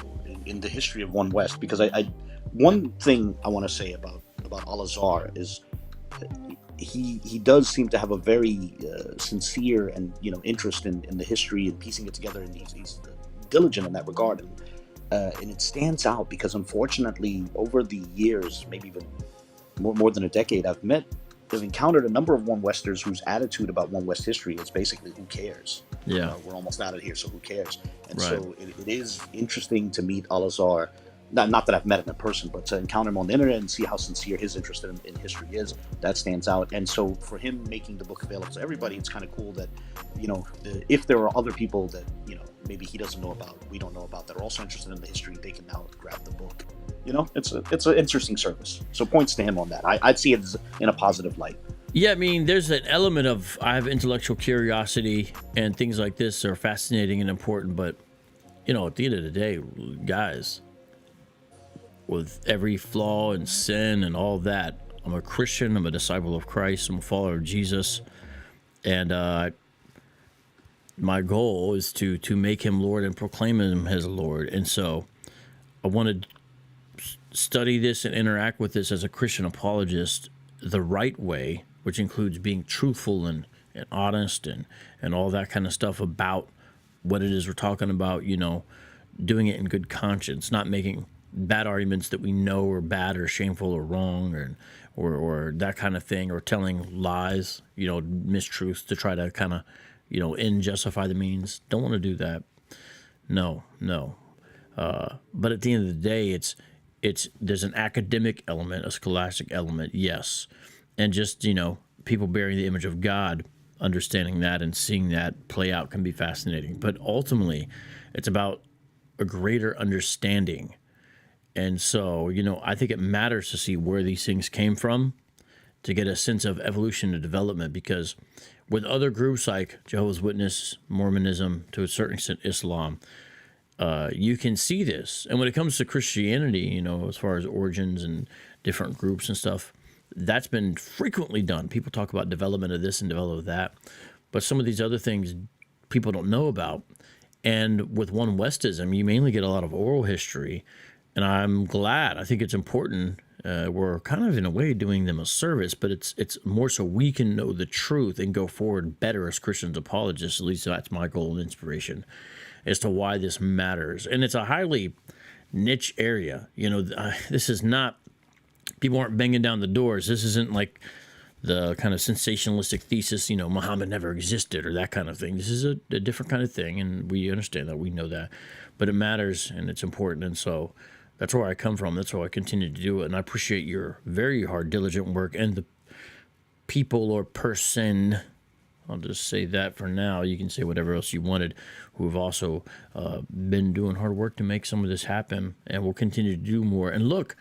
in the history of One West. Because I one thing I want to say about Al-Azhar is he does seem to have a very sincere and, you know, interest in the history and piecing it together, and he's diligent in that regard. And it stands out because, unfortunately, over the years, maybe even more than a decade, I've encountered a number of One Westers whose attitude about One West history is basically, who cares? Yeah. We're almost out of here, so who cares? And Right. so it is interesting to meet Al-Azhar. Not that I've met him in person, but to encounter him on the internet and see how sincere his interest in history is, that stands out. And so for him making the book available to everybody, it's kind of cool that, you know, if there are other people that, you know, maybe he doesn't know about, we don't know about, that are also interested in the history, they can now grab the book. You know, it's an interesting service. So points to him on that. I'd see it as in a positive light. Yeah, I mean, there's an element of I have intellectual curiosity, and things like this are fascinating and important. But you know, at the end of the day, guys, with every flaw and sin and all that, I'm a Christian. I'm a disciple of Christ. I'm a follower of Jesus, and my goal is to make him Lord and proclaim him as Lord. And so, I want to study this and interact with this as a Christian apologist the right way, which includes being truthful and honest and all that kind of stuff about what it is we're talking about, you know, doing it in good conscience, not making bad arguments that we know are bad or shameful or wrong or that kind of thing, or telling lies, you know, mistruths to try to kind of, you know, justify the means. Don't want to do that. No. But at the end of the day, there's an academic element, a scholastic element, yes. And just, you know, people bearing the image of God, understanding that and seeing that play out can be fascinating. But ultimately, it's about a greater understanding. And so, you know, I think it matters to see where these things came from, to get a sense of evolution and development, because with other groups like Jehovah's Witness, Mormonism, to a certain extent Islam, you can see this. And when it comes to Christianity, you know, as far as origins and different groups and stuff, that's been frequently done. People talk about development of this and development of that. But some of these other things people don't know about. And with One Westism, you mainly get a lot of oral history. And I'm glad. I think it's important. We're kind of, in a way, doing them a service, but it's more so we can know the truth and go forward better as Christians apologists. At least that's my goal and inspiration as to why this matters. And it's a highly niche area. You know, this is not, people aren't banging down the doors. This isn't like the kind of sensationalistic thesis, you know, Muhammad never existed or that kind of thing. This is a different kind of thing, and we understand that. We know that. But it matters, and it's important, and so that's where I come from. That's why I continue to do it, and I appreciate your very hard, diligent work, and the people or person, I'll just say that for now. You can say whatever else you wanted, who have also been doing hard work to make some of this happen, and will continue to do more. And look,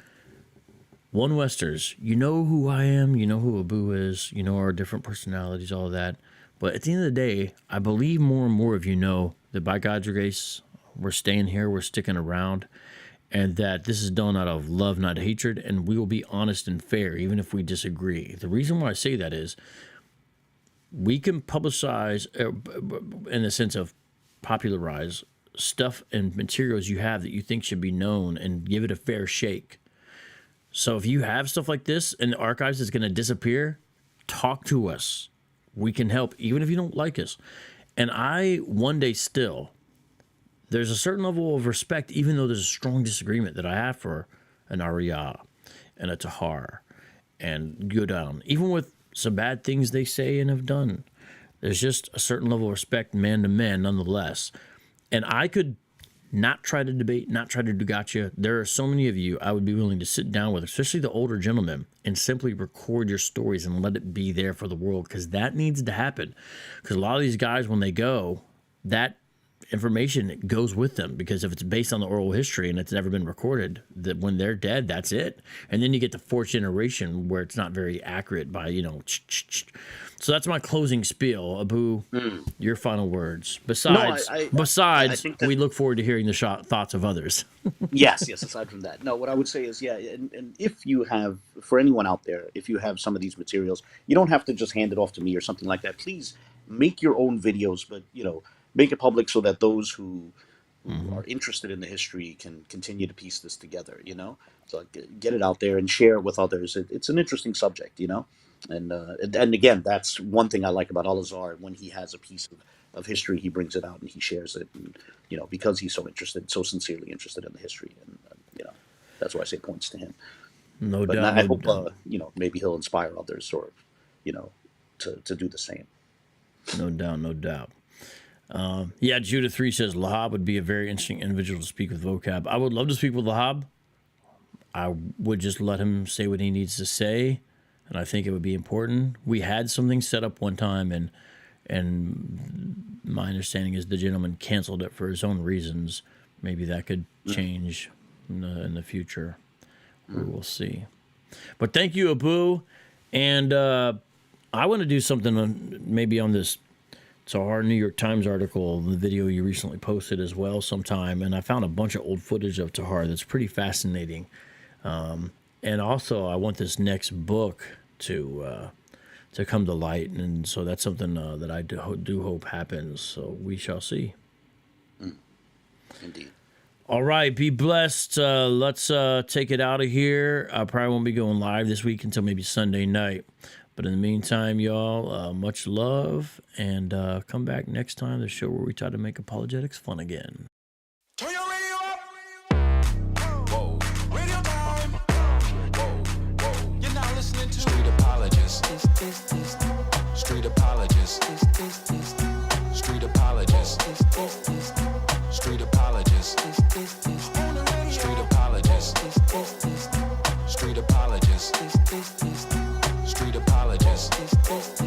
One Westers, you know who I am, you know who Abu is, you know our different personalities, all of that. But at the end of the day, I believe more and more of you know that by God's grace, we're staying here, we're sticking around, and that this is done out of love, not hatred, and we will be honest and fair, even if we disagree. The reason why I say that is we can publicize in the sense of popularize stuff and materials you have that you think should be known and give it a fair shake. So if you have stuff like this in the archives that's going to disappear, talk to us. We can help, even if you don't like us. And one day still, there's a certain level of respect, even though there's a strong disagreement that I have for an Ahrayah and a Tahar and go down, even with some bad things they say and have done. There's just a certain level of respect, man to man, nonetheless. And I could not try to debate, not try to do gotcha. There are so many of you I would be willing to sit down with, especially the older gentlemen, and simply record your stories and let it be there for the world, because that needs to happen. Because a lot of these guys, when they go, that information goes with them, because if it's based on the oral history and it's never been recorded, that when they're dead, that's it. And then you get the fourth generation where it's not very accurate by, So that's my closing spiel. Abu, your final words. Besides, I think that, we look forward to hearing the thoughts of others. yes, aside from that. No, what I would say is, and if you have, for anyone out there, if you have some of these materials, you don't have to just hand it off to me or something like that. Please make your own videos, but, make it public so that those who are interested in the history can continue to piece this together, So get it out there and share it with others. It's an interesting subject, And again, that's one thing I like about Al-Azhar. When he has a piece of history, he brings it out and he shares it, and, because he's so interested, so sincerely interested in the history. And, that's why I say points to him. No but doubt. I hope, maybe he'll inspire others or, to do the same. No doubt. Judah 3 says Lahab would be a very interesting individual to speak with Vocab. I would love to speak with Lahab. I would just let him say what he needs to say, and I think it would be important. We had something set up one time, and my understanding is the gentleman canceled it for his own reasons. Maybe that could change in the future. We will see. But thank you, Abu. And I want to do something maybe on this Tahar New York Times article, the video you recently posted as well sometime, and I found a bunch of old footage of Tahar that's pretty fascinating. And also, I want this next book to come to light, and so that's something that I do hope happens. So we shall see. Indeed. All right, be blessed. Let's take it out of here. I probably won't be going live this week until maybe Sunday night. But in the meantime, y'all, much love, and come back next time, the show where we try to make apologetics fun again. Turn your radio up. Whoa. Radio time. Whoa. You're now listening to Street Apologists. Street Apologists. Street Apologists. Street Apologists. Street Apologists. Street Apologists. Street Apologists.